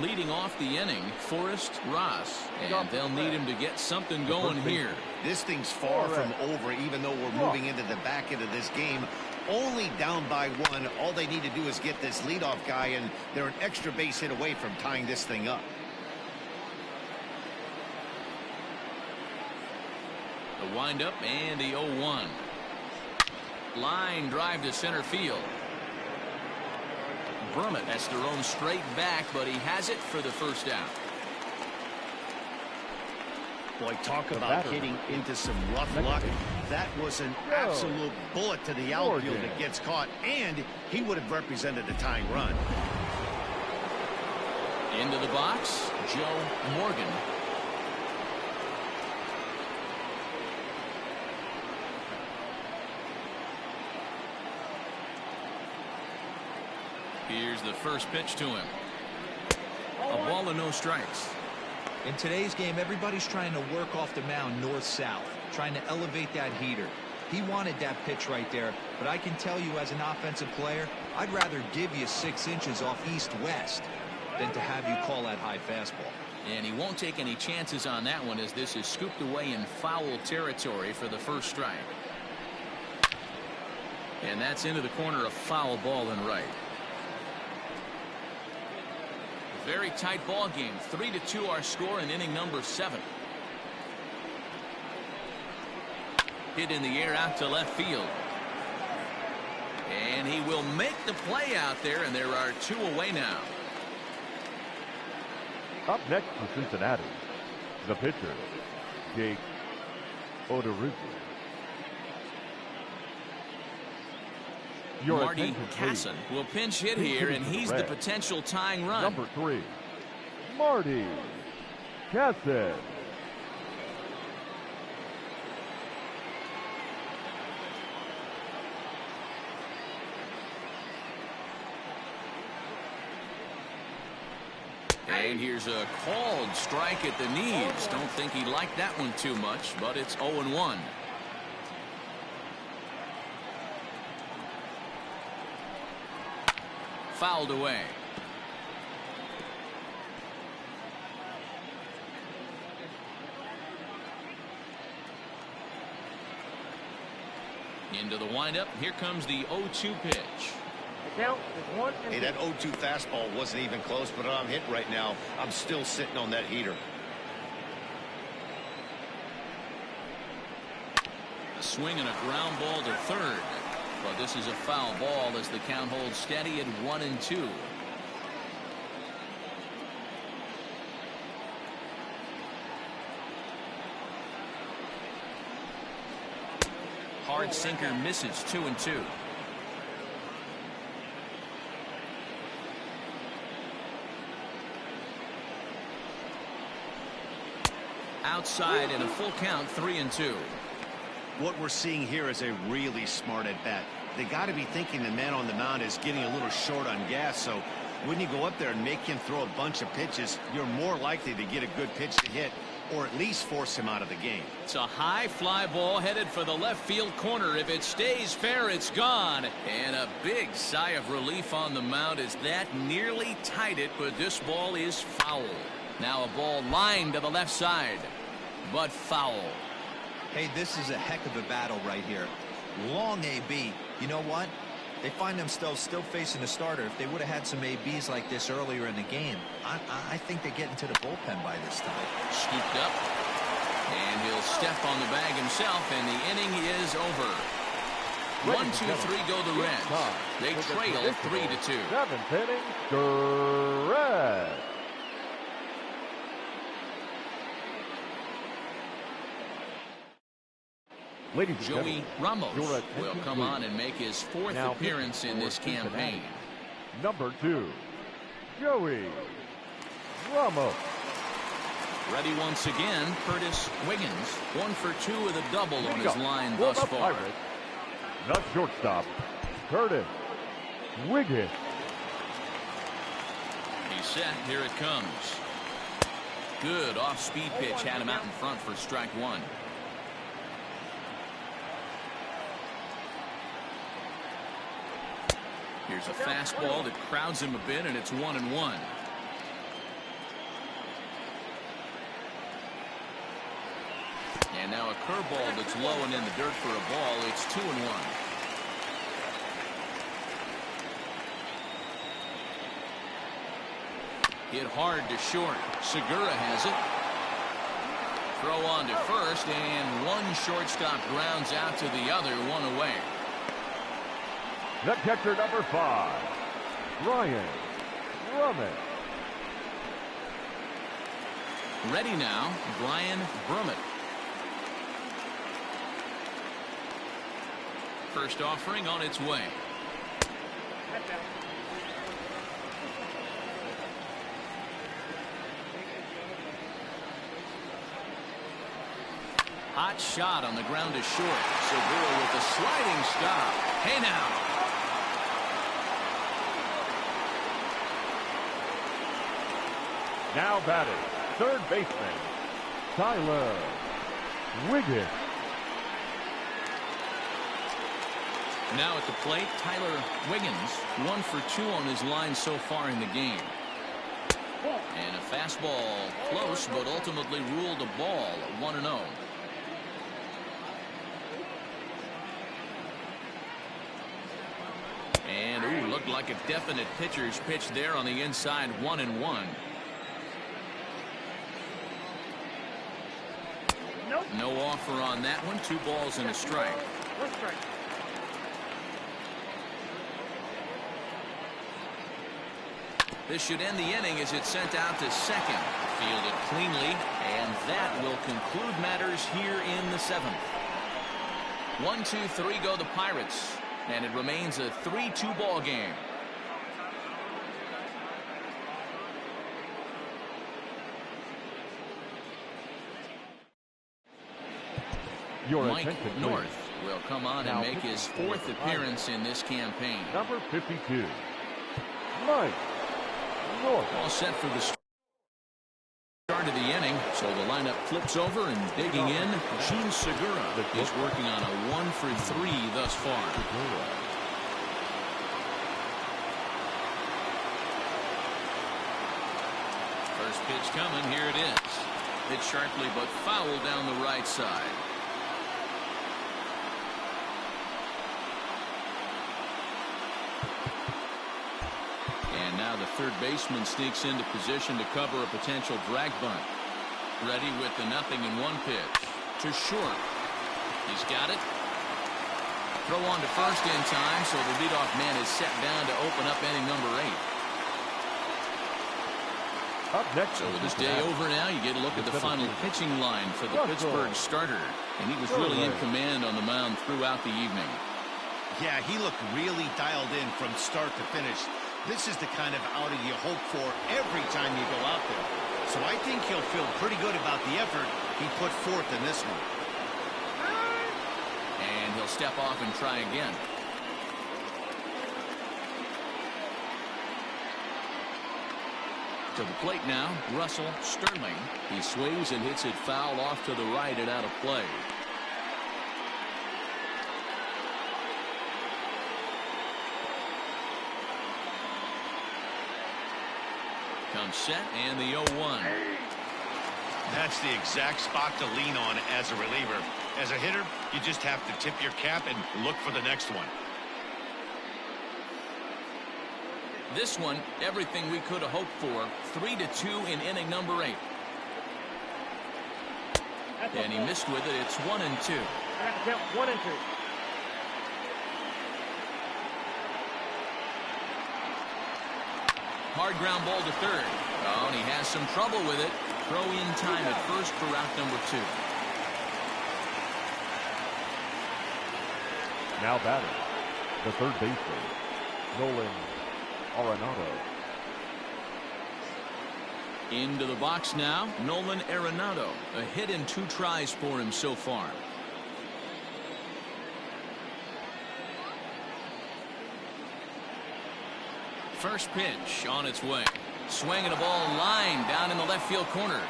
A: Leading off the inning, Forrest Ross, and they'll need him to get something going here.
B: This thing's far from over, even though we're moving into the back end of this game. Only down by 1. All they need to do is get this leadoff guy, and they're an extra base hit away from tying this thing up.
A: The windup and the 0-1. Line drive to center field. Brummett has thrown straight back, but he has it for the first out.
B: Boy, talk about hitting into some rough luck. That was an absolute bullet to the outfield that gets caught, and he would have represented a tying run.
A: Into the box, Joe Morgan. Here's the first pitch to him. A ball and no strikes.
D: In today's game, everybody's trying to work off the mound north-south, trying to elevate that heater. He wanted that pitch right there, but I can tell you as an offensive player, I'd rather give you 6 inches off east-west than to have you call that high fastball.
A: And he won't take any chances on that one as this is scooped away in foul territory for the first strike. And that's into the corner, a foul ball and right. Very tight ball game. 3-2 our score in inning number 7. Hit in the air out to left field. And he will make the play out there, and there are 2 away now.
C: Up next for Cincinnati, the pitcher, Jake Odorizzi.
A: Marty Casson will pinch hit here, and he's the potential tying run.
C: Number 3, Marty Casson.
A: And here's a called strike at the knees. Don't think he liked that one too much, but it's 0-1. Fouled away. Into the windup. Here comes the 0-2 pitch.
E: The count is 1-2.
B: Hey, that 0-2 fastball wasn't even close, but I'm hit right now. I'm still sitting on that heater.
A: A swing and a ground ball to third. But this is a foul ball as the count holds steady at 1-2. Hard sinker misses. 2-2. Outside in a full count. 3-2.
B: What we're seeing here is a really smart at bat. They got to be thinking the man on the mound is getting a little short on gas, so when you go up there and make him throw a bunch of pitches, you're more likely to get a good pitch to hit or at least force him out of the game.
A: It's a high fly ball headed for the left field corner. If it stays fair, it's gone. And a big sigh of relief on the mound as that nearly tied it, but this ball is foul. Now a ball lined to the left side, but foul.
D: Hey, this is a heck of a battle right here. Long AB. You know what? They find themselves still facing the starter. If they would have had some ABs like this earlier in the game, I think they get into the bullpen by this time.
A: Scooped up. And he'll step on the bag himself, and the inning is over. 1, 2, 3 go the Reds. They trail 3-2.
C: 7th inning, the Reds. Ladies and
A: Joey
C: gentlemen,
A: Ramos
C: your
A: will
C: attention,
A: come
C: please.
A: on and make his 4th
C: Now
A: appearance in this
C: pitching for
A: campaign.
C: Cincinnati, number 2, Joey Ramos.
A: Ready once again, Curtis Wiggins. 1 for 2 with a double on his
C: Leading up
A: line
C: for
A: thus
C: the
A: far.
C: Pirates, the shortstop, Curtis Wiggins.
A: He's set. Here it comes. Good off-speed pitch. Had him out in front for strike 1. Here's a fastball that crowds him a bit, and it's 1-1. And now a curveball that's low and in the dirt for a ball. It's 2-1. Hit hard to short. Segura has it. Throw on to first, and one shortstop grounds out to the other, 1 away.
C: The catcher, number 5, Ryan Brummett.
A: Ready now, Brian Brummett. First offering on its way. Hot shot on the ground to short. Segura with a sliding stop. Hey now.
C: Now batting, third baseman, Tyler Wiggins.
A: Now at the plate, Tyler Wiggins. 1 for 2 on his line so far in the game. And a fastball close, but ultimately ruled a ball. 1-0. And ooh, looked like a definite pitcher's pitch there on the inside. 1-1.
E: Nope.
A: No offer on that one. 2 balls and a strike.
E: 1 strike.
A: This should end the inning as it's sent out to second. Fielded cleanly, and that will conclude matters here in the 7th. 1, 2, 3 go the Pirates, and it remains a 3-2 ball game.
C: Your
A: Mike
C: attention, please.
A: North will come on and
C: Now
A: make his 4th appearance in this campaign.
C: Number 52, Mike North.
A: All set for the start of the inning, so the lineup flips over, and digging in, Gene Segura. He's working on a 1 for 3 thus far. First pitch coming. Here it is. Hit sharply but foul down the right side. And now the third baseman sneaks into position to cover a potential drag bunt. Ready with the 0-1 pitch. To short. He's got it. Throw on to first in time, so the leadoff man is set down to open up inning number 8.
C: Up next,
A: So with this day over now, you get a look at the final pitching line for the Pittsburgh starter. And he was really in command on the mound throughout the evening.
B: Yeah, he looked really dialed in from start to finish. This is the kind of outing you hope for every time you go out there. So I think he'll feel pretty good about the effort he put forth in this one.
A: And he'll step off and try again. To the plate now, Russell Sterling. He swings and hits it foul off to the right and out of play. Comes set, and the 0-1.
B: That's the exact spot to lean on as a reliever. As a hitter, you just have to tip your cap and look for the next one.
A: This one, everything we could have hoped for. 3-2 in inning number 8. And he missed with it. It's 1-2.
E: I got to count 1 and 2.
A: Hard ground ball to third. Oh, and he has some trouble with it. Throw in time at first for out number 2.
C: Now batting, the third baseman, Nolan Arenado.
A: Into the box now, Nolan Arenado. A hit in 2 tries for him so far. First pitch on its way. Swinging a ball line down in the left field corner.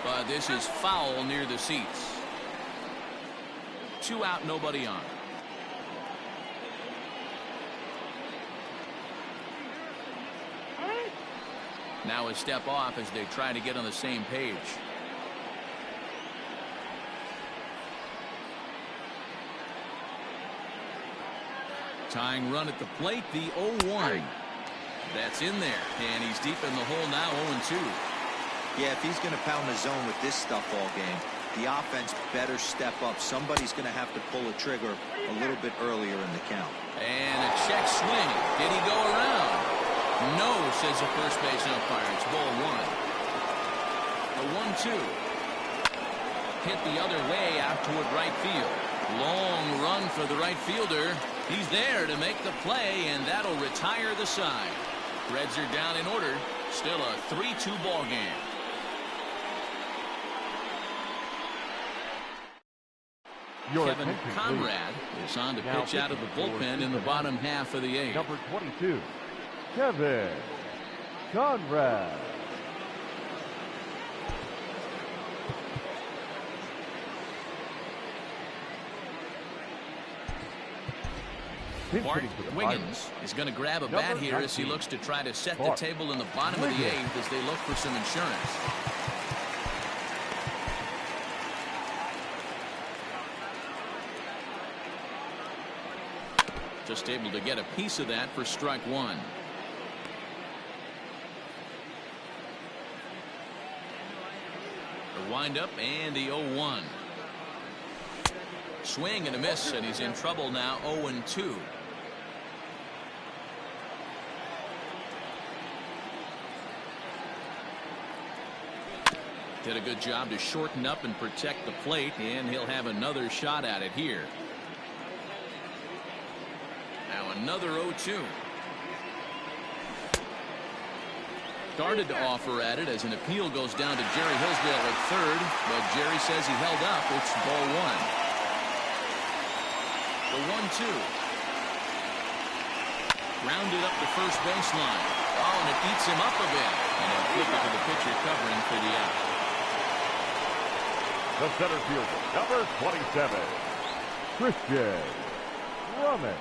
A: But this is foul near the seats. 2 out, nobody on. Now a step off as they try to get on the same page. Tying run at the plate, the 0-1. That's in there, and he's deep in the hole now, 0-2.
D: Yeah, if he's going to pound the zone with this stuff all game, the offense better step up. Somebody's going to have to pull a trigger a little bit earlier in the count.
A: And a check swing. Did he go around? No, says the first base umpire. It's ball 1. The 1-2. Hit the other way out toward right field. Long run for the right fielder. He's there to make the play, and that'll retire the side. Reds are down in order. Still a 3-2 ball game. Kevin Conrad is on to pitch out of the bullpen in the bottom half of the 8th.
C: Number 22, Kevin Conrad.
A: Bart Wiggins is going to grab a bat here as he looks to try to set the table in the bottom of the 8th as they look for some insurance. Just able to get a piece of that for strike 1. The windup and the 0-1. Swing and a miss, and he's in trouble now. 0-2. Did a good job to shorten up and protect the plate, and he'll have another shot at it here. Now another 0-2. Started to offer at it as an appeal goes down to Jerry Hillsdale at third, but Jerry says he held up. It's ball 1. The 1-2. Rounded up the first baseline. Oh, and it eats him up a bit. And he'll flip it to the pitcher covering for the out.
C: The center fielder, number 27, Christian Drummond.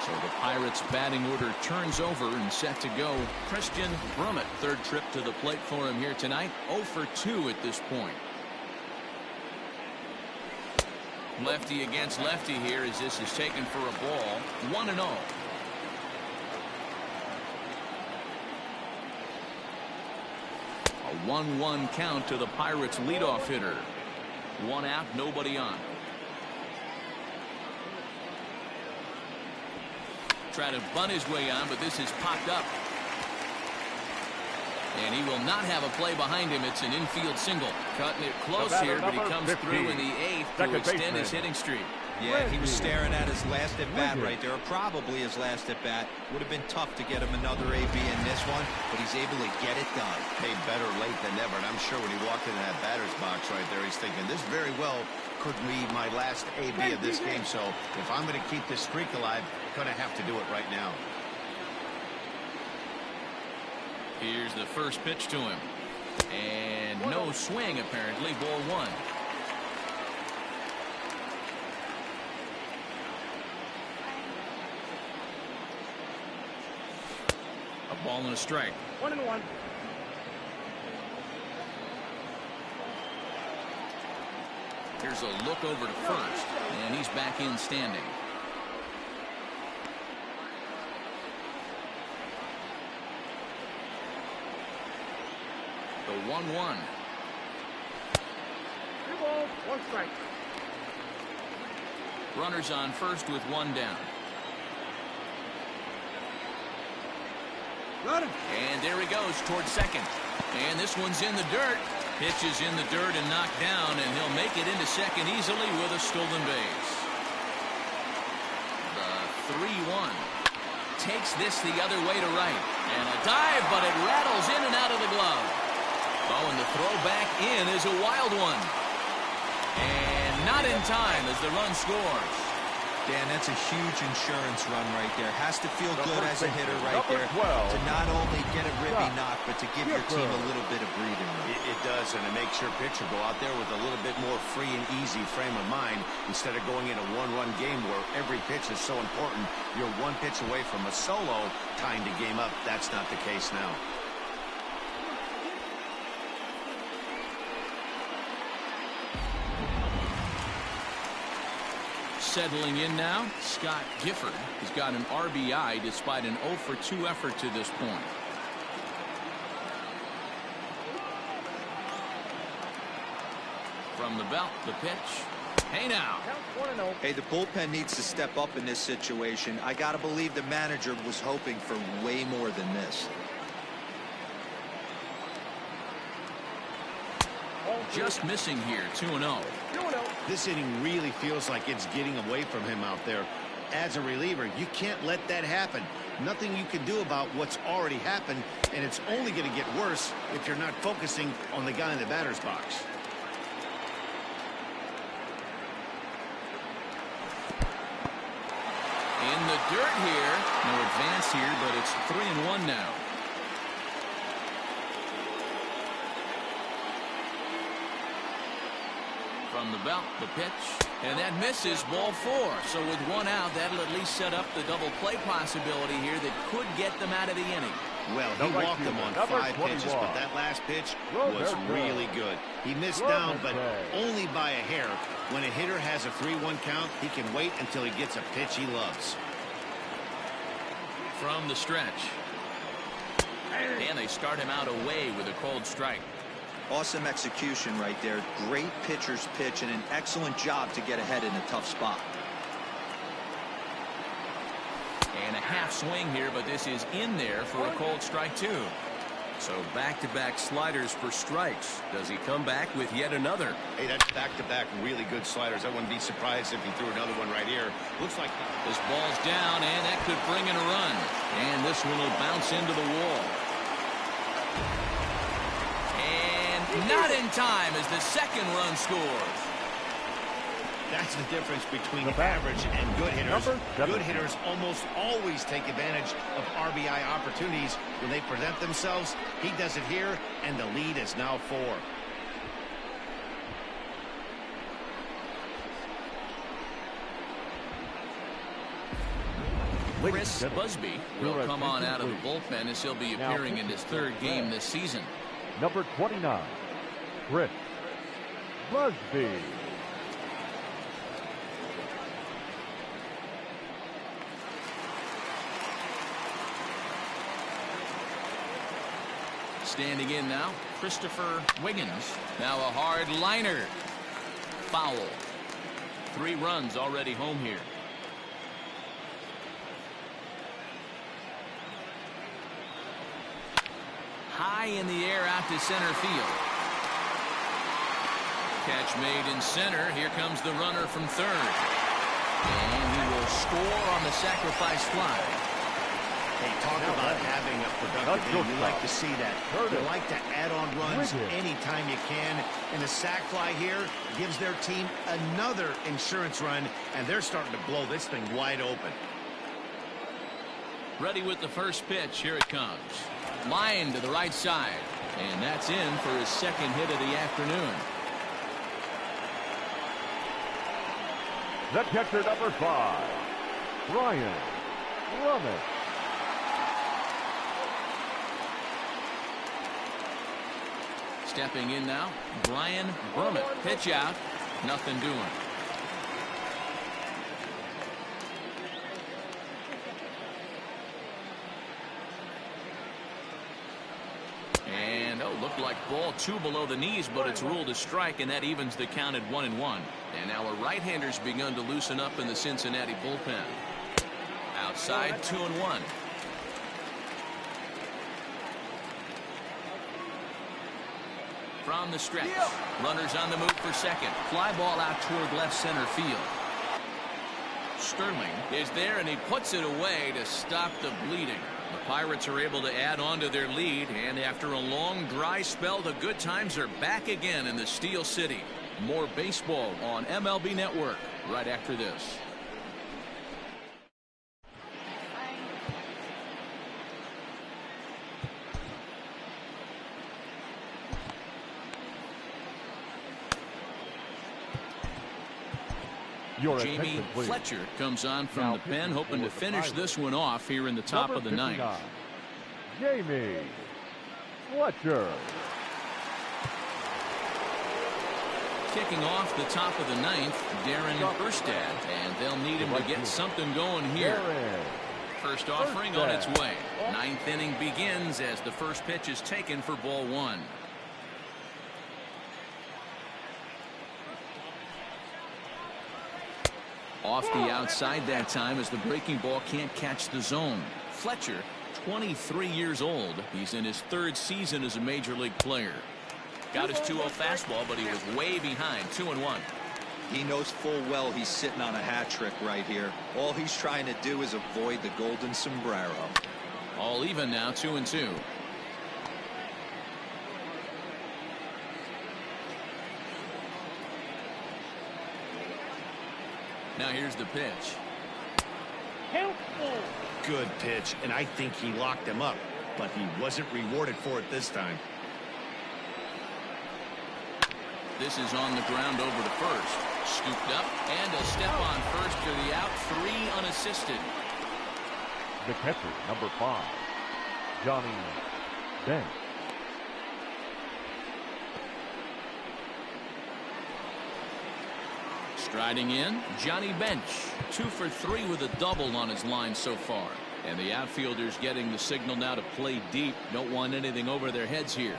A: So the Pirates batting order turns over and set to go. Christian Drummond, third trip to the plate for him here tonight. 0 for 2 at this point. Lefty against lefty here as this is taken for a ball. 1-0. A 1-1 count to the Pirates leadoff hitter. 1 out, nobody on. Try to bunt his way on, but this is popped up. And he will not have a play behind him. It's an infield single. Cutting it close here, but he comes
C: 15,
A: through in the 8th to extend his hitting streak.
D: Yeah, he was staring at his last at bat right there, or probably his last at bat. Would have been tough to get him another AB in this one, but he's able to get it done.
B: Hey, better late than never. And I'm sure when he walked into that batter's box right there, he's thinking this very well could be my last AB of this game. So if I'm going to keep this streak alive, I'm going to have to do it right now.
A: Here's the first pitch to him. And no swing, apparently. Ball 1. A ball and a strike.
E: 1-1.
A: Here's a look over to first, and he's back in standing. 1-1.
E: 2 balls, 1 strike.
A: Runners on first with 1 down. And there he goes towards second. And this one's in the dirt. Pitch is in the dirt and knocked down, and he'll make it into second easily with a stolen base. The 3-1 takes this the other way to right. And a dive, but it rattles in and out of the glove. Oh, and the throw back in is a wild one. And not in time as the run scores.
D: Dan, that's a huge insurance run right there. Has to feel good as a hitter right there
C: Number 12.
D: to not only get a ribby knock, but to give your team a little bit of breathing room.
B: It does, and it makes your pitcher go out there with a little bit more free and easy frame of mind instead of going in a one-run game where every pitch is so important. You're 1 pitch away from a solo, tying the game up. That's not the case now.
A: Settling in now, Scott Gifford has got an RBI despite an 0-for-2 effort to this point. From the belt, the pitch. Hey now.
E: Count 1-0.
D: Hey, the bullpen needs to step up in this situation. I got to believe the manager was hoping for way more than this.
A: Just missing here, 2-0.
E: 2-0.
B: This inning really feels like it's getting away from him out there. As a reliever, you can't let that happen. Nothing you can do about what's already happened, and it's only going to get worse if you're not focusing on the guy in the batter's box.
A: In the dirt here. No advance here, but it's 3-1 now. From the belt, the pitch, and that misses, ball 4. So with 1 out, that'll at least set up the double play possibility here that could get them out of the inning.
B: Well, he walked them on 5 pitches, but that last pitch was really good. He missed down, but only by a hair. When a hitter has a 3-1 count, he can wait until he gets a pitch he loves.
A: From the stretch. And they start him out away with a cold strike.
D: Awesome execution right there. Great pitcher's pitch and an excellent job to get ahead in a tough spot.
A: And a half swing here, but this is in there for a cold strike too. So back-to-back sliders for strikes. Does he come back with yet another?
B: Hey, that's back-to-back really good sliders. I wouldn't be surprised if he threw another one right here. Looks like
A: this ball's down, and that could bring in a run. And this one will bounce into the wall. Not in time as the second run scores.
B: that's the difference between average and good hitters. Good hitters almost always take advantage of RBI opportunities when they present themselves. He does it here, and the lead is now 4.
A: Chris Busby will come on out of the bullpen as he'll be appearing in his 3rd game this season.
C: Number 29, Chris Busby.
A: Standing in now, Christopher Wiggins. Now a hard liner. Foul. 3 runs already home here. High in the air out to center field. Catch made in center. Here comes the runner from 3rd. And he will score on the sacrifice fly.
B: Hey, talk about having a productive game. You like to see that. You like to add on runs anytime you can. And the sac fly here gives their team another insurance run, and they're starting to blow this thing wide open.
A: Ready with the first pitch. Here it comes. Line to the right side. And that's in for his 2nd hit of the afternoon.
C: The catcher, number 5, Brian Brummett.
A: Stepping in now, Brian Brummett. Pitch out. Nothing doing. And, oh, Looked like ball 2 below the knees, but it's ruled a strike, and that evens the count at 1-1. And our right-hander's begun to loosen up in the Cincinnati bullpen. Outside, 2-1. From the stretch, runners on the move for second. Fly ball out toward left center field. Sterling is there, and he puts it away to stop the bleeding. The Pirates are able to add on to their lead, and after a long dry spell, the good times are back again in the Steel City. More baseball on MLB Network right after this. Jamie Fletcher comes on from the pen, hoping to finish this one off here in the top of the ninth.
C: Jamie Fletcher.
A: Kicking off the top of the ninth, Darren Erstad, and they'll need him to get something going here. First offering on its way. Ninth inning begins as the first pitch is taken for ball 1. Off the outside that time as the breaking ball can't catch the zone. Fletcher, 23 years old. He's in his 3rd season as a major league player. Got his 2-0 fastball, but he was way behind. 2-1.
D: He knows full well he's sitting on a hat trick right here. All he's trying to do is avoid the golden sombrero.
A: All even now, 2-2. Now here's the pitch.
B: Good pitch, and I think he locked him up, but he wasn't rewarded for it this time.
A: This is on the ground over to first. Scooped up, and a step on first for the out. 3 unassisted.
C: The catcher, number 5, Johnny Bench.
A: Striding in, Johnny Bench. 2 for 3 with a double on his line so far. And the outfielders getting the signal now to play deep. Don't want anything over their heads here.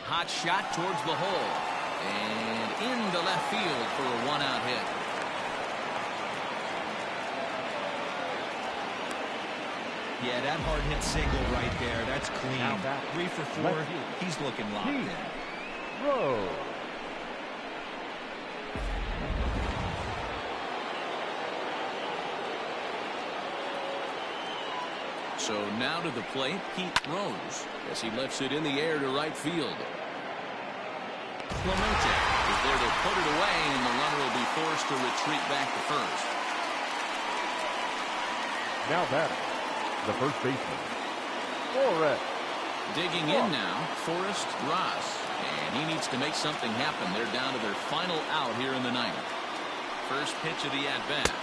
A: Hot shot towards the hole. And into left field for a 1-out hit.
D: Yeah, that hard hit single right there. That's clean. 3 for 4. He's looking locked in.
C: Rose.
A: So now to the plate, Pete Rose, as he lifts it in the air to right field. Clemente is there to put it away, and the runner will be forced to retreat back to first.
C: Now batting, the first baseman, Forrest.
A: Digging in now, Forrest Ross, and he needs to make something happen. They're down to their final out here in the ninth. First pitch of the at-bat,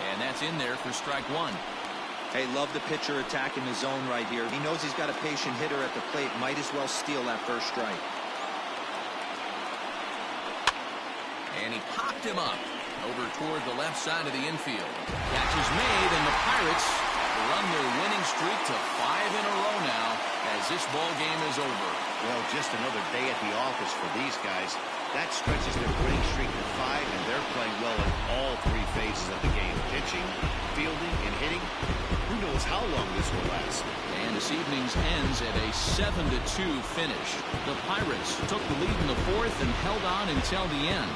A: and that's in there for strike 1.
D: Hey, love the pitcher attacking the zone right here. He knows he's got a patient hitter at the plate. Might as well steal that first strike.
A: And he popped him up over toward the left side of the infield. Catch is made, and the Pirates run their winning streak to 5 in a row now as this ball game is over.
B: Well, just another day at the office for these guys. That stretches their winning streak to 5, and they're playing well in all 3 phases of the game. Pitching, fielding, and hitting. Who knows how long this will last.
A: And this evening's ends at a 7-2 finish. The Pirates took the lead in the 4th and held on until the end.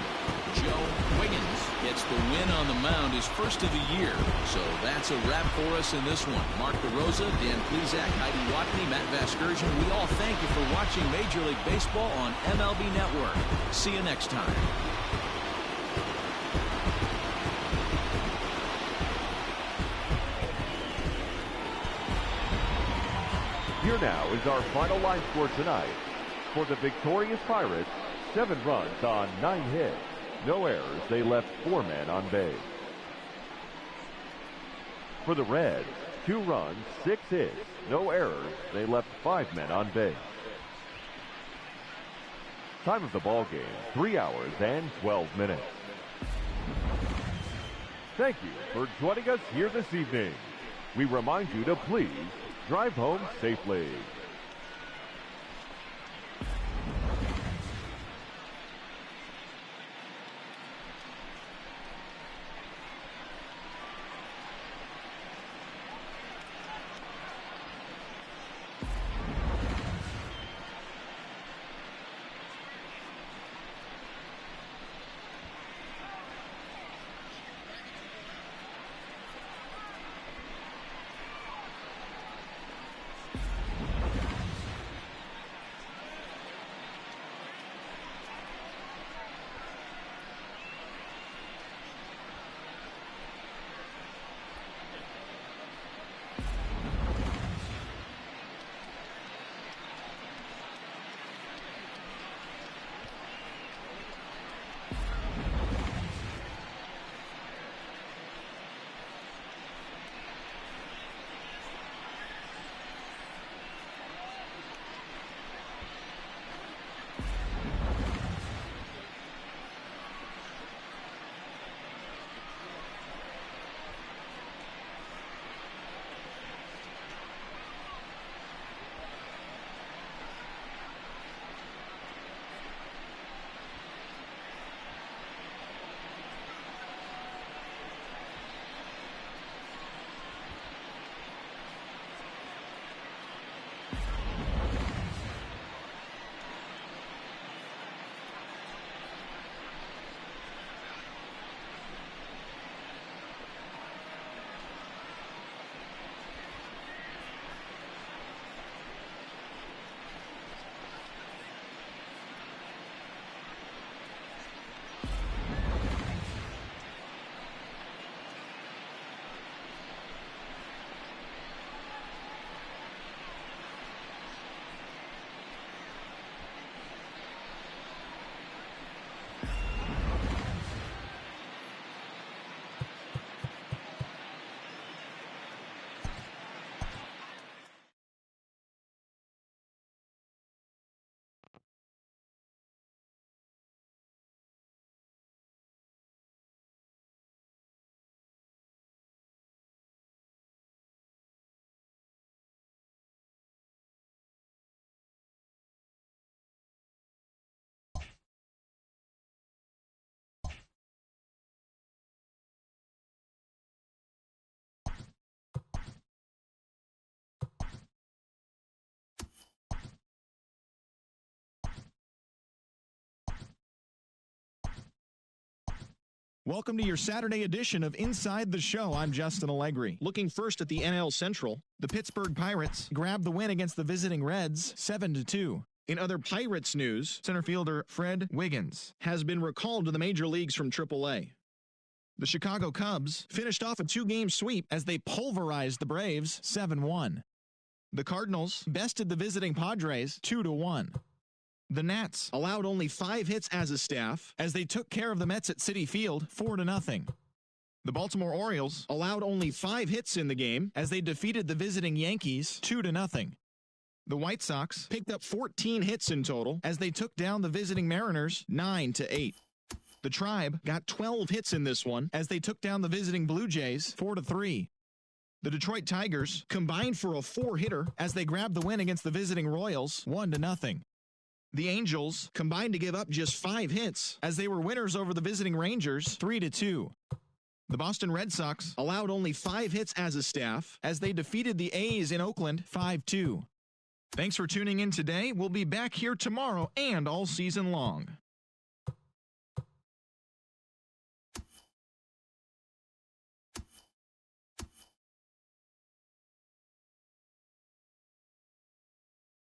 A: Joe Wiggins gets the win on the mound, his first of the year. So that's a wrap for us in this one. Mark DeRosa, Dan Plezak, Heidi Watney, Matt Vasgersian, we all thank you for watching Major League Baseball on MLB Network. See you next time.
C: Here now is our final line score tonight. For the victorious Pirates, 7 runs on 9 hits. No errors. They left 4 men on base. For the Reds, 2 runs, 6 hits. No errors. They left 5 men on base. Time of the ball game, 3 hours and 12 minutes. Thank you for joining us here this evening. We remind you to please drive home safely.
G: Welcome to your Saturday edition of Inside the Show. I'm Justin Allegri. Looking first at the NL Central, the Pittsburgh Pirates grabbed the win against the visiting Reds 7-2. In other Pirates news, center fielder Fred Wiggins has been recalled to the major leagues from AAA. The Chicago Cubs finished off a 2-game sweep as they pulverized the Braves 7-1. The Cardinals bested the visiting Padres 2-1. The Nats allowed only 5 hits as a staff as they took care of the Mets at Citi Field 4-0. The Baltimore Orioles allowed only 5 hits in the game as they defeated the visiting Yankees 2-0. The White Sox picked up 14 hits in total as they took down the visiting Mariners 9-8. The Tribe got 12 hits in this one as they took down the visiting Blue Jays 4-3. The Detroit Tigers combined for a 4-hitter as they grabbed the win against the visiting Royals 1-0. The Angels combined to give up just 5 hits as they were winners over the visiting Rangers 3-2. The Boston Red Sox allowed only 5 hits as a staff as they defeated the A's in Oakland 5-2. Thanks for tuning in today. We'll be back here tomorrow and all season long.